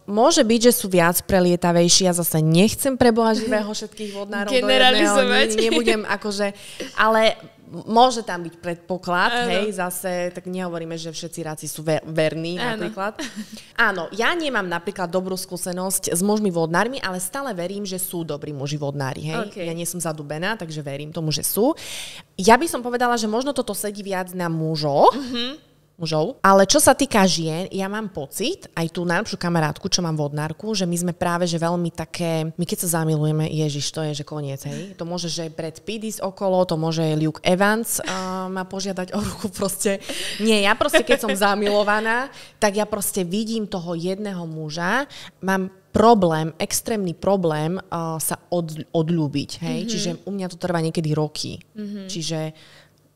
Môže byť, že sú viac prelietavejší. Ja zase nechcem pre Boha živého všetkých vodnárov generalizovať. Nebudem akože... Ale môže tam byť predpoklad, hej, zase, tak nehovoríme, že všetci ráci sú verní napríklad. Áno, ja nemám napríklad dobrú skúsenosť s mužmi vodnármi, ale stále verím, že sú dobrí muži vodnári, hej. Okay. Ja nie som zadubená, takže verím tomu, že sú. Ja by som povedala, že možno toto sedí viac na mužov, mužov. Ale čo sa týka žien, ja mám pocit, aj tú najlepšiu kamarátku, čo mám vodnárku, že my sme práve že veľmi také, my keď sa zamilujeme, Ježiš, to je že koniec, hej. To môže, že Brad Pitt ísť okolo, to môže Luke Evans ma požiadať o ruku, proste. Nie, ja proste, keď som zamilovaná, tak ja proste vidím toho jedného muža, mám problém, extrémny problém sa odľúbiť, hej. Čiže u mňa to trvá niekedy roky. Čiže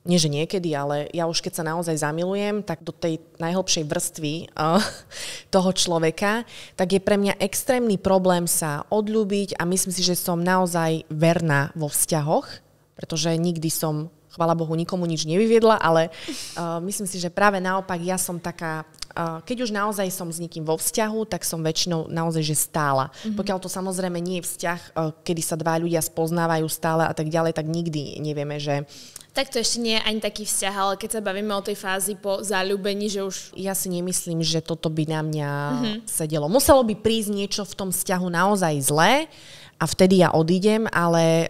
nie, že niekedy, ale ja už keď sa naozaj zamilujem, tak do tej najhlbšej vrstvy toho človeka, tak je pre mňa extrémny problém sa odľúbiť a myslím si, že som naozaj verná vo vzťahoch, pretože nikdy som, chvála Bohu, nikomu nič nevyviedla, ale myslím si, že práve naopak ja som taká, keď už naozaj som s niekým vo vzťahu, tak som väčšinou naozaj, že stála. Pokiaľ to samozrejme nie je vzťah, kedy sa dva ľudia spoznávajú stále a tak ďalej, tak nikdy nevieme, že tak to ešte nie je ani taký vzťah, ale keď sa bavíme o tej fázi po zaľúbení, že už... Ja si nemyslím, že toto by na mňa sedelo. Muselo by prísť niečo v tom vzťahu naozaj zlé a vtedy ja odídem, ale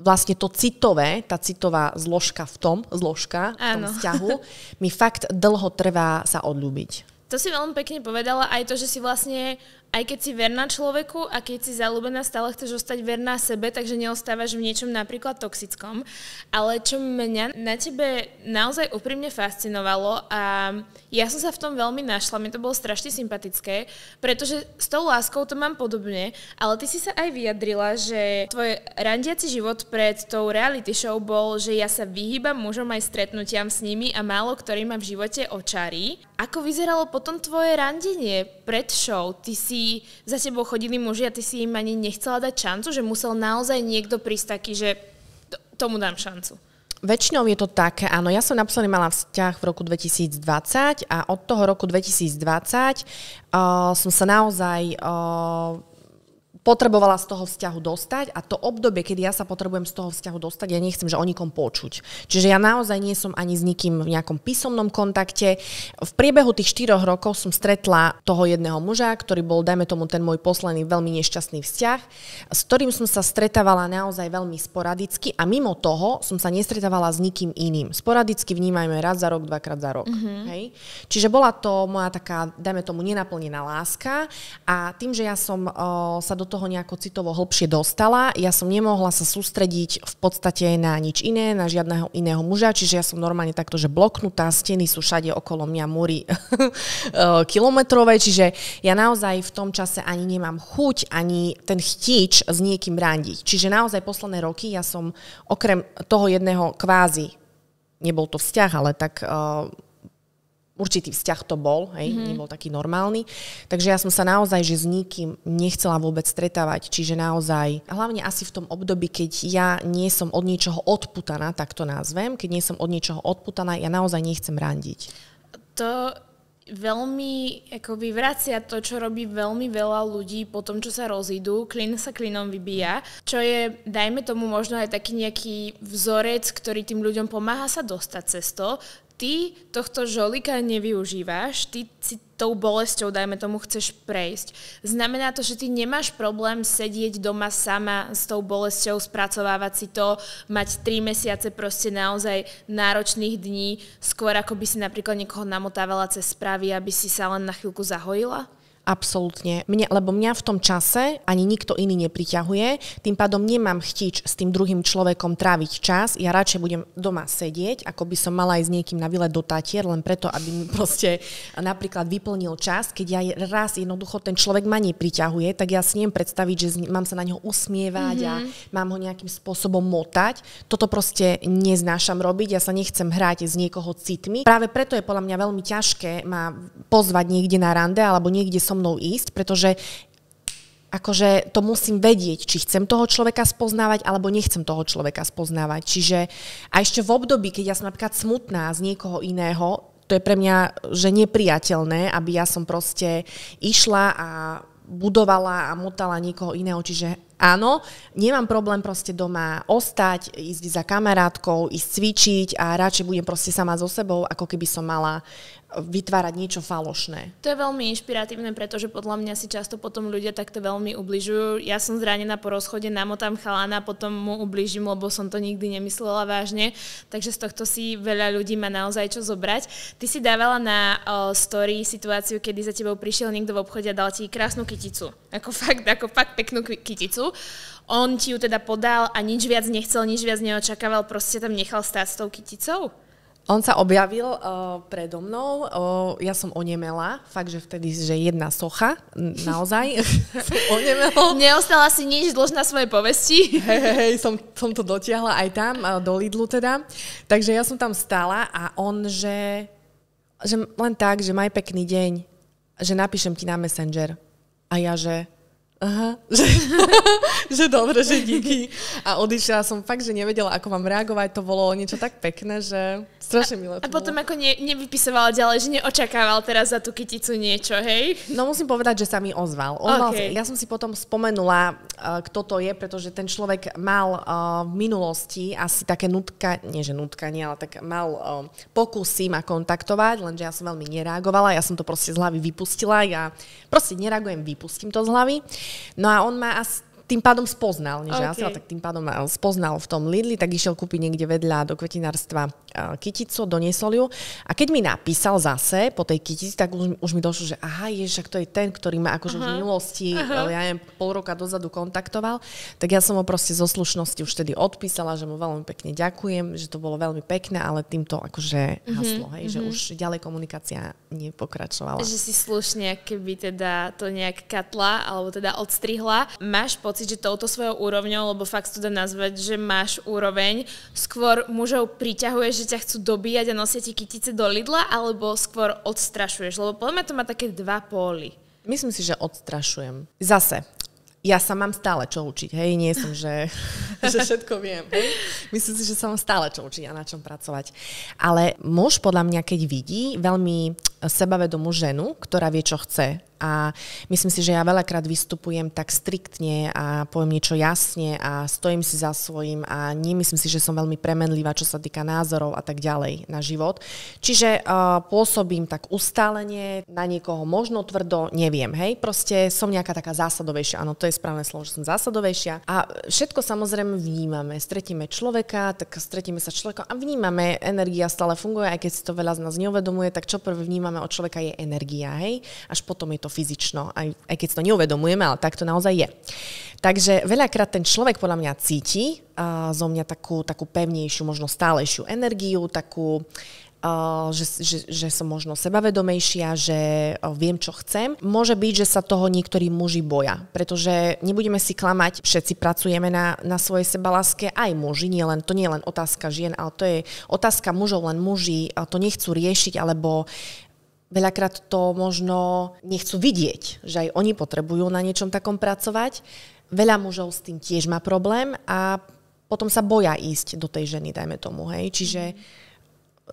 vlastne to citové, tá citová zložka v tom vzťahu, mi fakt dlho trvá sa odľúbiť. To si veľmi pekne povedala, aj to, že si vlastne, aj keď si verná človeku a keď si zaľúbená, stále chceš ostať verná sebe, takže neostávaš v niečom napríklad toxickom. Ale čo mňa na tebe naozaj úprimne fascinovalo a ja som sa v tom veľmi našla, mi to bolo strašne sympatické, pretože s tou láskou to mám podobne, ale ty si sa aj vyjadrila, že tvoj randiaci život pred tou reality show bol, že ja sa vyhýbam mužom aj stretnutiam s nimi a málo ktorý ma v živote očarí. Ako vyzeralo potom tvoje randenie pred show? Ty si, za tebou chodili muži a ty si im ani nechcela dať šancu, že musel naozaj niekto prísť taký, že tomu dám šancu? Väčšinou je to také, áno, ja som naposledy mala vzťah v roku 2020 a od toho roku 2020 som sa naozaj potrebovala z toho vzťahu dostať a to obdobie, kedy ja sa potrebujem z toho vzťahu dostať, ja nechcem, že o nikom počuť. Čiže ja naozaj nie som ani s nikým v nejakom písomnom kontakte. V priebehu tých 4 rokov som stretla toho jedného muža, ktorý bol, dajme tomu, ten môj posledný veľmi nešťastný vzťah, s ktorým som sa stretávala naozaj veľmi sporadicky a mimo toho som sa nestretávala s nikým iným. Sporadicky vnímajme raz za rok, dvakrát za rok. Hej? Čiže bola to moja taká, dajme tomu, nenaplnená láska a tým, že ja som sa do toho nejako citovo hlbšie dostala. Ja som nemohla sa sústrediť v podstate na nič iné, na žiadneho iného muža, čiže ja som normálne takto, že bloknutá, steny sú všade okolo mňa, múry kilometrové, čiže ja naozaj v tom čase ani nemám chuť, ani ten chtíč s niekým randiť. Čiže naozaj posledné roky ja som okrem toho jedného kvázi, nebol to vzťah, ale tak určitý vzťah to bol, hej, nebol taký normálny. Takže ja som sa naozaj, že s nikým nechcela vôbec stretávať. Čiže naozaj, hlavne asi v tom období, keď ja nie som od niečoho odputaná, tak to nazvem, keď nie som od niečoho odputaná, ja naozaj nechcem randiť. To veľmi akoby vracia to, čo robí veľmi veľa ľudí po tom, čo sa rozídu. Klin sa klinom vybíja, čo je, dajme tomu, možno aj taký nejaký vzorec, ktorý tým ľuďom pomáha sa dostať cez to. Ty tohto žolika nevyužívaš, ty si tou bolesťou, dajme tomu, chceš prejsť. Znamená to, že ty nemáš problém sedieť doma sama s tou bolesťou, spracovávať si to, mať 3 mesiace proste naozaj náročných dní, skôr ako by si napríklad niekoho namotávala cez správy, aby si sa len na chvíľku zahojila? Absolútne. Lebo mňa v tom čase ani nikto iný nepriťahuje, tým pádom nemám chtič s tým druhým človekom tráviť čas. Ja radšej budem doma sedieť, ako by som mala ísť s niekým na výlet do Tatier, len preto, aby mi proste napríklad vyplnil čas. Keď ja raz jednoducho ten človek ma nepriťahuje, tak ja si neviem predstaviť, že mám sa na neho usmievať a mám ho nejakým spôsobom motať. Toto proste neznášam robiť, ja sa nechcem hrať z niekoho citmi. Práve preto je podľa mňa veľmi ťažké ma pozvať niekde na rande alebo niekde so mnou ísť, pretože akože to musím vedieť, či chcem toho človeka spoznávať, alebo nechcem toho človeka spoznávať. Čiže a ešte v období, keď ja som napríklad smutná z niekoho iného, to je pre mňa, že nepriateľné, aby ja som proste išla a budovala a motala niekoho iného. Čiže áno, nemám problém proste doma ostať, ísť za kamarátkou, ísť cvičiť a radšej budem proste sama so sebou, ako keby som mala vytvárať niečo falošné. To je veľmi inšpiratívne, pretože podľa mňa si často potom ľudia takto veľmi ubližujú. Ja som zranená po rozchode, namotám chalána, potom mu ubližím, lebo som to nikdy nemyslela vážne. Takže z tohto si veľa ľudí má naozaj čo zobrať. Ty si dávala na story situáciu, kedy za tebou prišiel niekto v obchode a dal ti krásnu kyticu. Ako fakt peknú kyticu. On ti ju teda podal a nič viac nechcel, nič viac neočakával, proste tam nechal stáť s tou kyticou? On sa objavil predo mnou, ja som onemela, fakt, že vtedy, že jedna socha, naozaj, som onemela. Neostala si nič dlžná svojej povesti? Hej, som to dotiahla aj tam, do Lidlu teda. Takže ja som tam stála a on, že len tak, že maj pekný deň, že napíšem ti na Messenger. A ja, že aha, že dobre, že díky. A odišla som fakt, že nevedela, ako mám reagovať. To bolo niečo tak pekné, že strašne milé. A potom ako nevypisovala ďalej, že neočakával teraz za tú kyticu niečo, hej? No musím povedať, že sa mi ozval. Okay. Ja som si potom spomenula, kto to je, pretože ten človek mal v minulosti asi také nutkanie, ale tak mal pokusy ma kontaktovať, lenže ja som veľmi nereagovala. Ja som to proste z hlavy vypustila. Ja proste nereagujem, vypustím to z hlavy. No a on ma tým pádom spoznal, tak tým pádom spoznal v tom Lidli, tak išiel kúpiť niekde vedľa do kvetinárstva kyticu, doniesol ju. A keď mi napísal zase po tej kytici, tak už mi došlo, že aha, to je ten, ktorý ma akože v minulosti, ja neviem, pol roka dozadu kontaktoval, tak ja som ho proste zo slušnosti už vtedy odpísala, že mu veľmi pekne ďakujem, že to bolo veľmi pekné, ale týmto akože haslo, hej, že už ďalej komunikácia nepokračovala. Že si slušne, keby teda to nejak katla, alebo teda odstrihla. Máš pocit, že touto svojou úrovňou, lebo fakt to dá nazvať, že máš úroveň, skôr mužov priťahuješ, že ťa chcú dobíjať a nosia ti kytice do Lidla, alebo skôr odstrašuješ? Lebo podľa mňa to má také dva póly. Myslím si, že odstrašujem. Zase, ja sa mám stále čo učiť, hej, nie som, že všetko viem, hej. Myslím si, že sa mám stále čo učiť a na čom pracovať. Ale muž podľa mňa, keď vidí veľmi sebavedomú ženu, ktorá vie, čo chce, a myslím si, že ja veľakrát vystupujem tak striktne a poviem niečo jasne a stojím si za svojím a nemyslím si, že som veľmi premenlivá, čo sa týka názorov a tak ďalej na život. Čiže pôsobím tak ustálenie, na niekoho možno tvrdo, neviem, hej, proste som nejaká taká zásadovejšia, áno, to je správne slovo, že som zásadovejšia a všetko samozrejme vnímame, stretíme človeka, tak stretíme sa človekom a vnímame, energia stále funguje, aj keď si to veľa z nás neuvedomuje, tak čo prvé vnímame od človeka je energia, hej, až potom je to fyzično, aj keď si to neuvedomujeme, ale tak to naozaj je. Takže veľakrát ten človek podľa mňa cíti zo mňa takú pevnejšiu, možno stálejšiu energiu, takú, že som možno sebavedomejšia, že viem, čo chcem. Môže byť, že sa toho niektorí muži boja, pretože nebudeme si klamať, všetci pracujeme na svojej sebaláske, aj muži, to nie je len otázka žien, ale to je otázka mužov, len muži to nechcú riešiť, alebo veľakrát to možno nechcú vidieť, že aj oni potrebujú na niečom takom pracovať. Veľa mužov s tým tiež má problém a potom sa boja ísť do tej ženy, dajme tomu. Hej. Čiže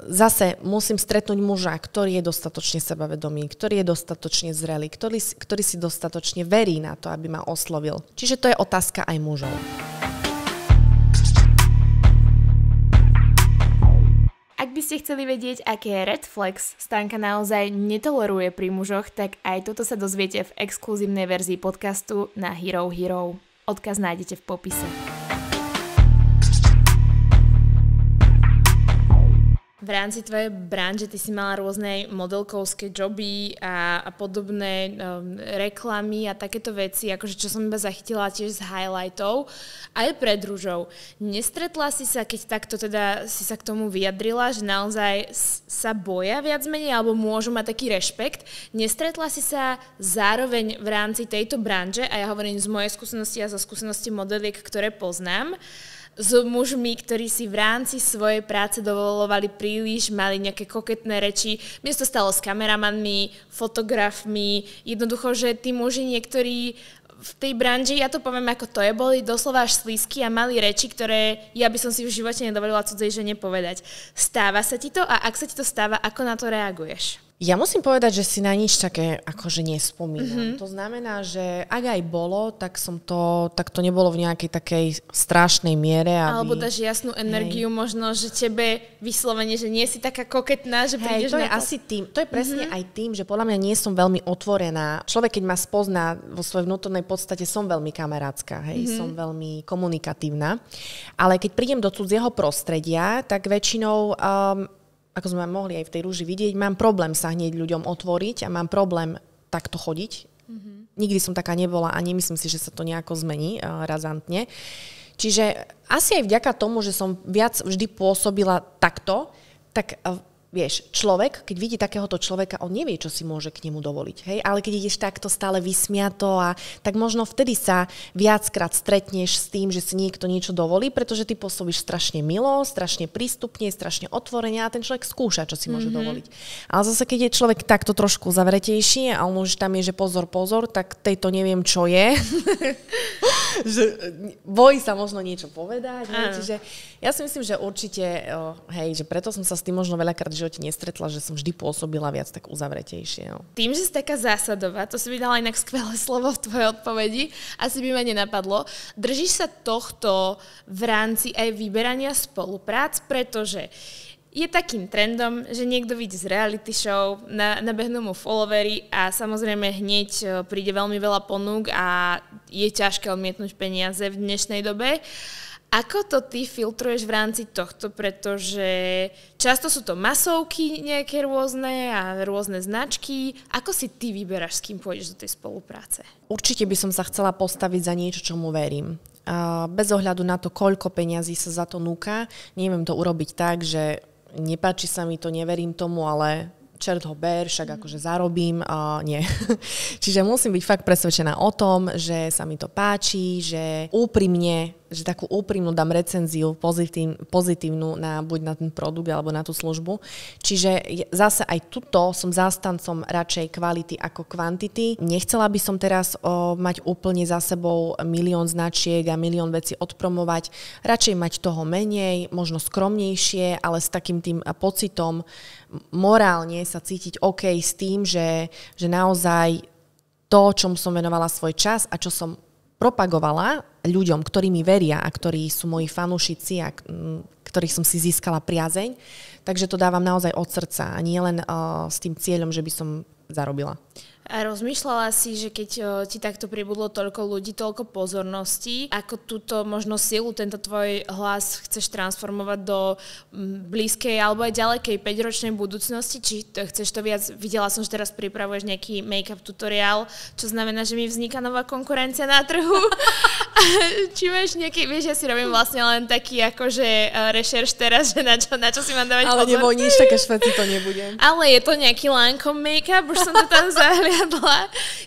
zase musím stretnúť muža, ktorý je dostatočne sebavedomý, ktorý je dostatočne zrelý, ktorý si dostatočne verí na to, aby ma oslovil. Čiže to je otázka aj mužov. Ak by ste chceli vedieť, aké red flags Stanka naozaj netoleruje pri mužoch, tak aj toto sa dozviete v exkluzívnej verzii podcastu na Hero Hero. Odkaz nájdete v popise. V rámci tvojej branže ty si mala rôzne modelkovské joby a podobné reklamy a takéto veci, akože čo som iba zachytila tiež z highlightov, aj pre družov. Nestretla si sa, keď takto teda si sa k tomu vyjadrila, že naozaj sa boja viac menej, alebo môžu mať taký rešpekt? Nestretla si sa zároveň v rámci tejto branže, a ja hovorím z mojej skúsenosti a zo skúsenosti modeliek, ktoré poznám, s mužmi, ktorí si v rámci svojej práce dovolovali príliš, mali nejaké koketné reči. Mne sa to stalo s kameramanmi, fotografmi, jednoducho, že tí muži niektorí v tej branži, ja to poviem ako to je, boli doslova až slízky a mali reči, ktoré ja by som si v živote nedovolila cudzej žene povedať. Stáva sa ti to a ak sa ti to stáva, ako na to reaguješ? Ja musím povedať, že si na nič také akože nespomínam. To znamená, že ak aj bolo, tak to nebolo v nejakej takej strašnej miere. Alebo dáš jasnú energiu, možno, že tebe vyslovene, že nie si taká koketná, že prídeš to je na to. asi tým, to je presne aj tým, že podľa mňa nie som veľmi otvorená. Človek, keď ma spozná vo svojej vnútornej podstate, som veľmi kamarátska, som veľmi komunikatívna. Ale keď prídem do cudzieho prostredia, tak väčšinou ako sme mohli aj v tej rúži vidieť, mám problém sa hneď ľuďom otvoriť a mám problém takto chodiť. Nikdy som taká nebola a nemyslím si, že sa to nejako zmení razantne. Čiže asi aj vďaka tomu, že som viac vždy pôsobila takto, tak vieš, človek, keď vidí takéhoto človeka, on nevie, čo si môže k nemu dovoliť. Hej? Ale keď ideš takto stále vysmiato, tak možno vtedy sa viackrát stretneš s tým, že si niekto niečo dovolí, pretože ty pôsobíš strašne milo, strašne prístupne, strašne otvorene a ten človek skúša, čo si môže dovoliť. Ale zase, keď je človek takto trošku zavretejší a on už tam je, že pozor, tak tejto neviem, čo je. Že bojí sa možno niečo povedať. Čiže ja si myslím, že určite, že preto som sa s tým možno veľakrát v živote nestretla, že som vždy pôsobila viac tak uzavretejšie. Tým, že si taká zásadová, to si by dala inak skvelé slovo v tvojej odpovedi, asi by ma nenapadlo. Držíš sa tohto v rámci aj vyberania spoluprác, pretože je takým trendom, že niekto vidí z reality show, nabehnú mu followery a samozrejme hneď príde veľmi veľa ponúk a je ťažké odmietnúť peniaze v dnešnej dobe. Ako to ty filtruješ v rámci tohto, pretože často sú to masovky nejaké rôzne a rôzne značky. Ako si ty vyberáš, s kým pôjdeš do tej spolupráce? Určite by som sa chcela postaviť za niečo, čomu verím. Bez ohľadu na to, koľko peňazí sa za to núka, neviem to urobiť tak, že nepáči sa mi to, neverím tomu, ale čert ho ber, však akože zarobím, nie. Čiže musím byť fakt presvedčená o tom, že sa mi to páči, že úprimne, že takú úprimnú dám recenziu pozitívnu buď na ten produkt alebo na tú službu. Čiže zase aj tuto som zástancom radšej kvality ako kvantity. Nechcela by som teraz mať úplne za sebou milión značiek a milión vecí odpromovať. Radšej mať toho menej, možno skromnejšie, ale s takým tým pocitom morálne sa cítiť OK s tým, že naozaj to, čomu som venovala svoj čas a čo som propagovala ľuďom, ktorí mi veria a ktorí sú moji fanúšici a ktorých som si získala priazeň. Takže to dávam naozaj od srdca a nie len s tým cieľom, že by som zarobila. A rozmýšľala si, že keď ti takto pribudlo toľko ľudí, toľko pozorností, ako túto možno silu, tento tvoj hlas chceš transformovať do blízkej alebo aj ďalekej 5-ročnej budúcnosti? Či chceš to viac? Videla som, že teraz pripravuješ nejaký make-up tutoriál, čo znamená, že mi vzniká nová konkurencia na trhu. Či máš nejaký, vieš, ja si robím vlastne len taký akože rešerš teraz, že na čo si mám dávať pozor. Ale neboj, nič také špeci to nebude. Ale je to nejaký Lancome make-up, už som to tam zahliadla.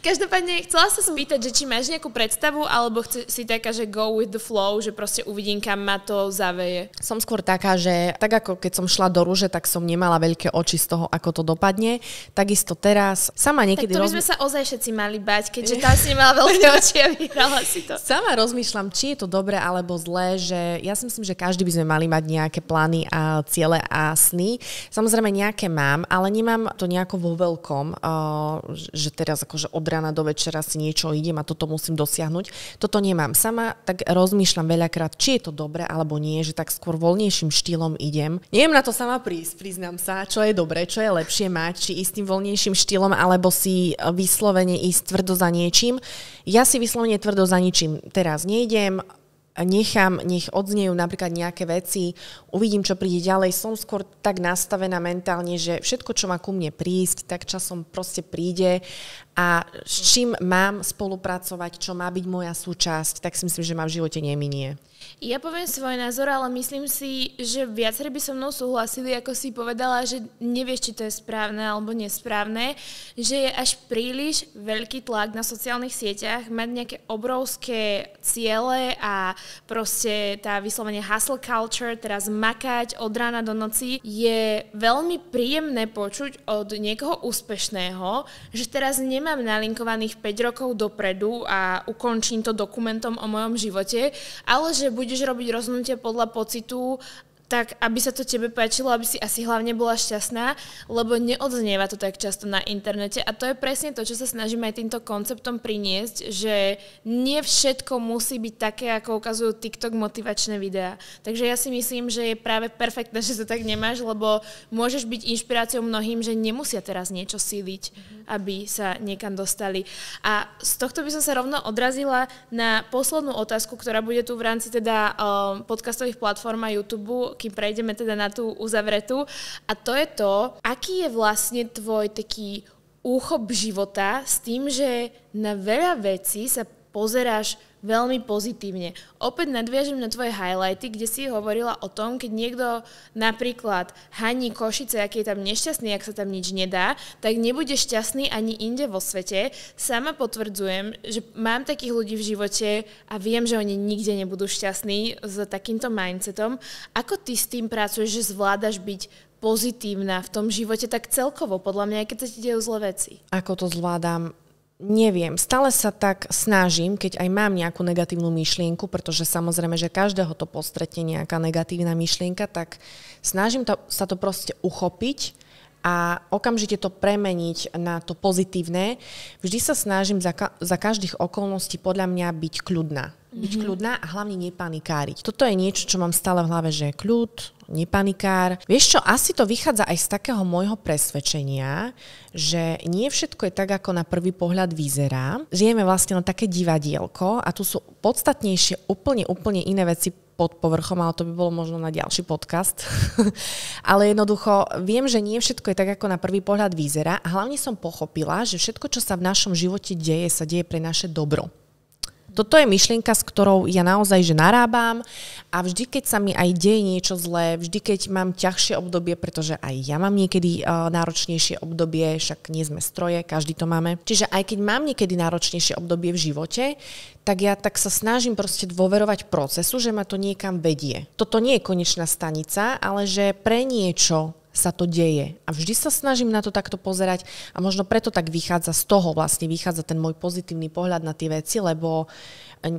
Každopádne chcela sa spýtať, že či máš nejakú predstavu, alebo si taká, že go with the flow, že proste uvidím, kam ma to zaveje. Som skôr taká, že tak ako keď som šla do rúže, tak som nemala veľké oči z toho, ako to dopadne. Takisto teraz sama niekedy... Tak to by sme sa ozaj všetci mali bať, keďže tam si nemala veľké oči a vyhrala si to. Sama rozmýšľam, či je to dobré alebo zlé, že ja si myslím, že každý by sme mali mať nejaké plány a ciele a sny. Samozrejme nejaké mám, ale nemám to nejako vo veľkom, že teraz akože od rána do večera si niečo idem a toto musím dosiahnuť. Toto nemám. Sama tak rozmýšľam veľakrát, či je to dobré alebo nie, že tak skôr voľnejším štýlom idem. Neviem na to sama priznám sa, čo je dobré, čo je lepšie mať, či ísť tým voľnejším štýlom alebo si vyslovene ísť tvrdo za niečím. Ja si vyslovene tvrdo za ničím teraz nejdem, nech odznejú napríklad nejaké veci, uvidím, čo príde ďalej. Som skôr tak nastavená mentálne, že všetko, čo má ku mne prísť, tak časom proste príde a s čím mám spolupracovať, čo má byť moja súčasť, tak si myslím, že ma v živote neminie. Ja poviem svoj názor, ale myslím si, že viacerí by so mnou súhlasili, ako si povedala, že nevieš, či to je správne alebo nesprávne, že je až príliš veľký tlak na sociálnych sieťach, mať nejaké obrovské ciele a proste tá vyslovene hustle culture, teraz makať od rána do noci, je veľmi príjemné počuť od niekoho úspešného, že teraz nemám nalinkovaných 5 rokov dopredu a ukončím to dokumentom o mojom živote, ale že budeš robiť rozhodnutie podľa pocitu tak aby sa to tebe páčilo, aby si asi hlavne bola šťastná, lebo neodznieva to tak často na internete a to je presne to, čo sa snažíme aj týmto konceptom priniesť, že nie všetko musí byť také, ako ukazujú TikTok motivačné videá. Takže ja si myslím, že je práve perfektné, že to tak nemáš, lebo môžeš byť inšpiráciou mnohým, že nemusia teraz niečo síliť, aby sa niekam dostali. A z tohto by som sa rovno odrazila na poslednú otázku, ktorá bude tu v rámci teda podcastových platform a YouTube, kým prejdeme teda na tú uzavretú. A to je to, aký je vlastne tvoj taký úchop života s tým, že na veľa vecí sa pozeráš veľmi pozitívne. Opäť nadviažem na tvoje highlighty, kde si hovorila o tom, keď niekto napríklad haní Košice, aký je tam nešťastný, ak sa tam nič nedá, tak nebude šťastný ani inde vo svete. Sama potvrdzujem, že mám takých ľudí v živote a viem, že oni nikde nebudú šťastní s takýmto mindsetom. Ako ty s tým pracuješ, že zvládaš byť pozitívna v tom živote tak celkovo, podľa mňa, aj keď sa ti dejú zlé veci? Ako to zvládam? Neviem, stále sa tak snažím, keď aj mám nejakú negatívnu myšlienku, pretože samozrejme, že každého to postretne nejaká negatívna myšlienka, tak snažím sa to proste uchopiť a okamžite to premeniť na to pozitívne. Vždy sa snažím za každých okolností podľa mňa byť kľudná. Byť kľudná a hlavne nepanikáriť. Toto je niečo, čo mám stále v hlave, že kľud, nepanikár. Vieš čo, asi to vychádza aj z takého môjho presvedčenia, že nie všetko je tak, ako na prvý pohľad vyzerá. Žijeme vlastne len také divadielko a tu sú podstatnejšie úplne iné veci pod povrchom, ale to by bolo možno na ďalší podcast. Ale jednoducho viem, že nie všetko je tak, ako na prvý pohľad vyzerá a hlavne som pochopila, že všetko, čo sa v našom živote deje, sa deje pre naše dobro. Toto je myšlienka, s ktorou ja naozaj že narábam a vždy, keď sa mi aj deje niečo zlé, vždy, keď mám ťažšie obdobie, pretože aj ja mám niekedy náročnejšie obdobie, však nie sme stroje, každý to máme. Čiže aj keď mám niekedy náročnejšie obdobie v živote, tak sa snažím proste dôverovať procesu, že ma to niekam vedie. Toto nie je konečná stanica, ale že pre niečo sa to deje. A vždy sa snažím na to takto pozerať a možno preto tak vychádza z toho vlastne, vychádza ten môj pozitívny pohľad na tie veci, lebo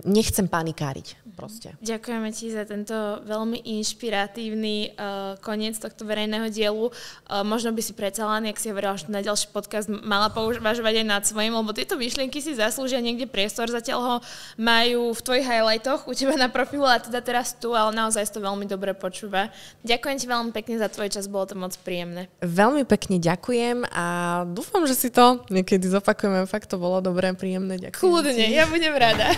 nechcem panikáriť proste. Ďakujeme ti za tento veľmi inšpiratívny koniec tohto verejného dielu. Možno by si predsa len, jak si hovorila, že na ďalší podcast mala pouvažovať aj nad svojím, lebo tieto myšlienky si zaslúžia niekde priestor, zatiaľ ho majú v tvojich highlightoch u teba na profilu a teda teraz tu, ale naozaj to veľmi dobre počúva. Ďakujem ti veľmi pekne za tvoj čas, bolo to moc príjemné. Veľmi pekne ďakujem a dúfam, že si to niekedy zopakujeme. Fakt to bolo dobré, príjemné. Ďakujem. Kľudne, ja budem rada.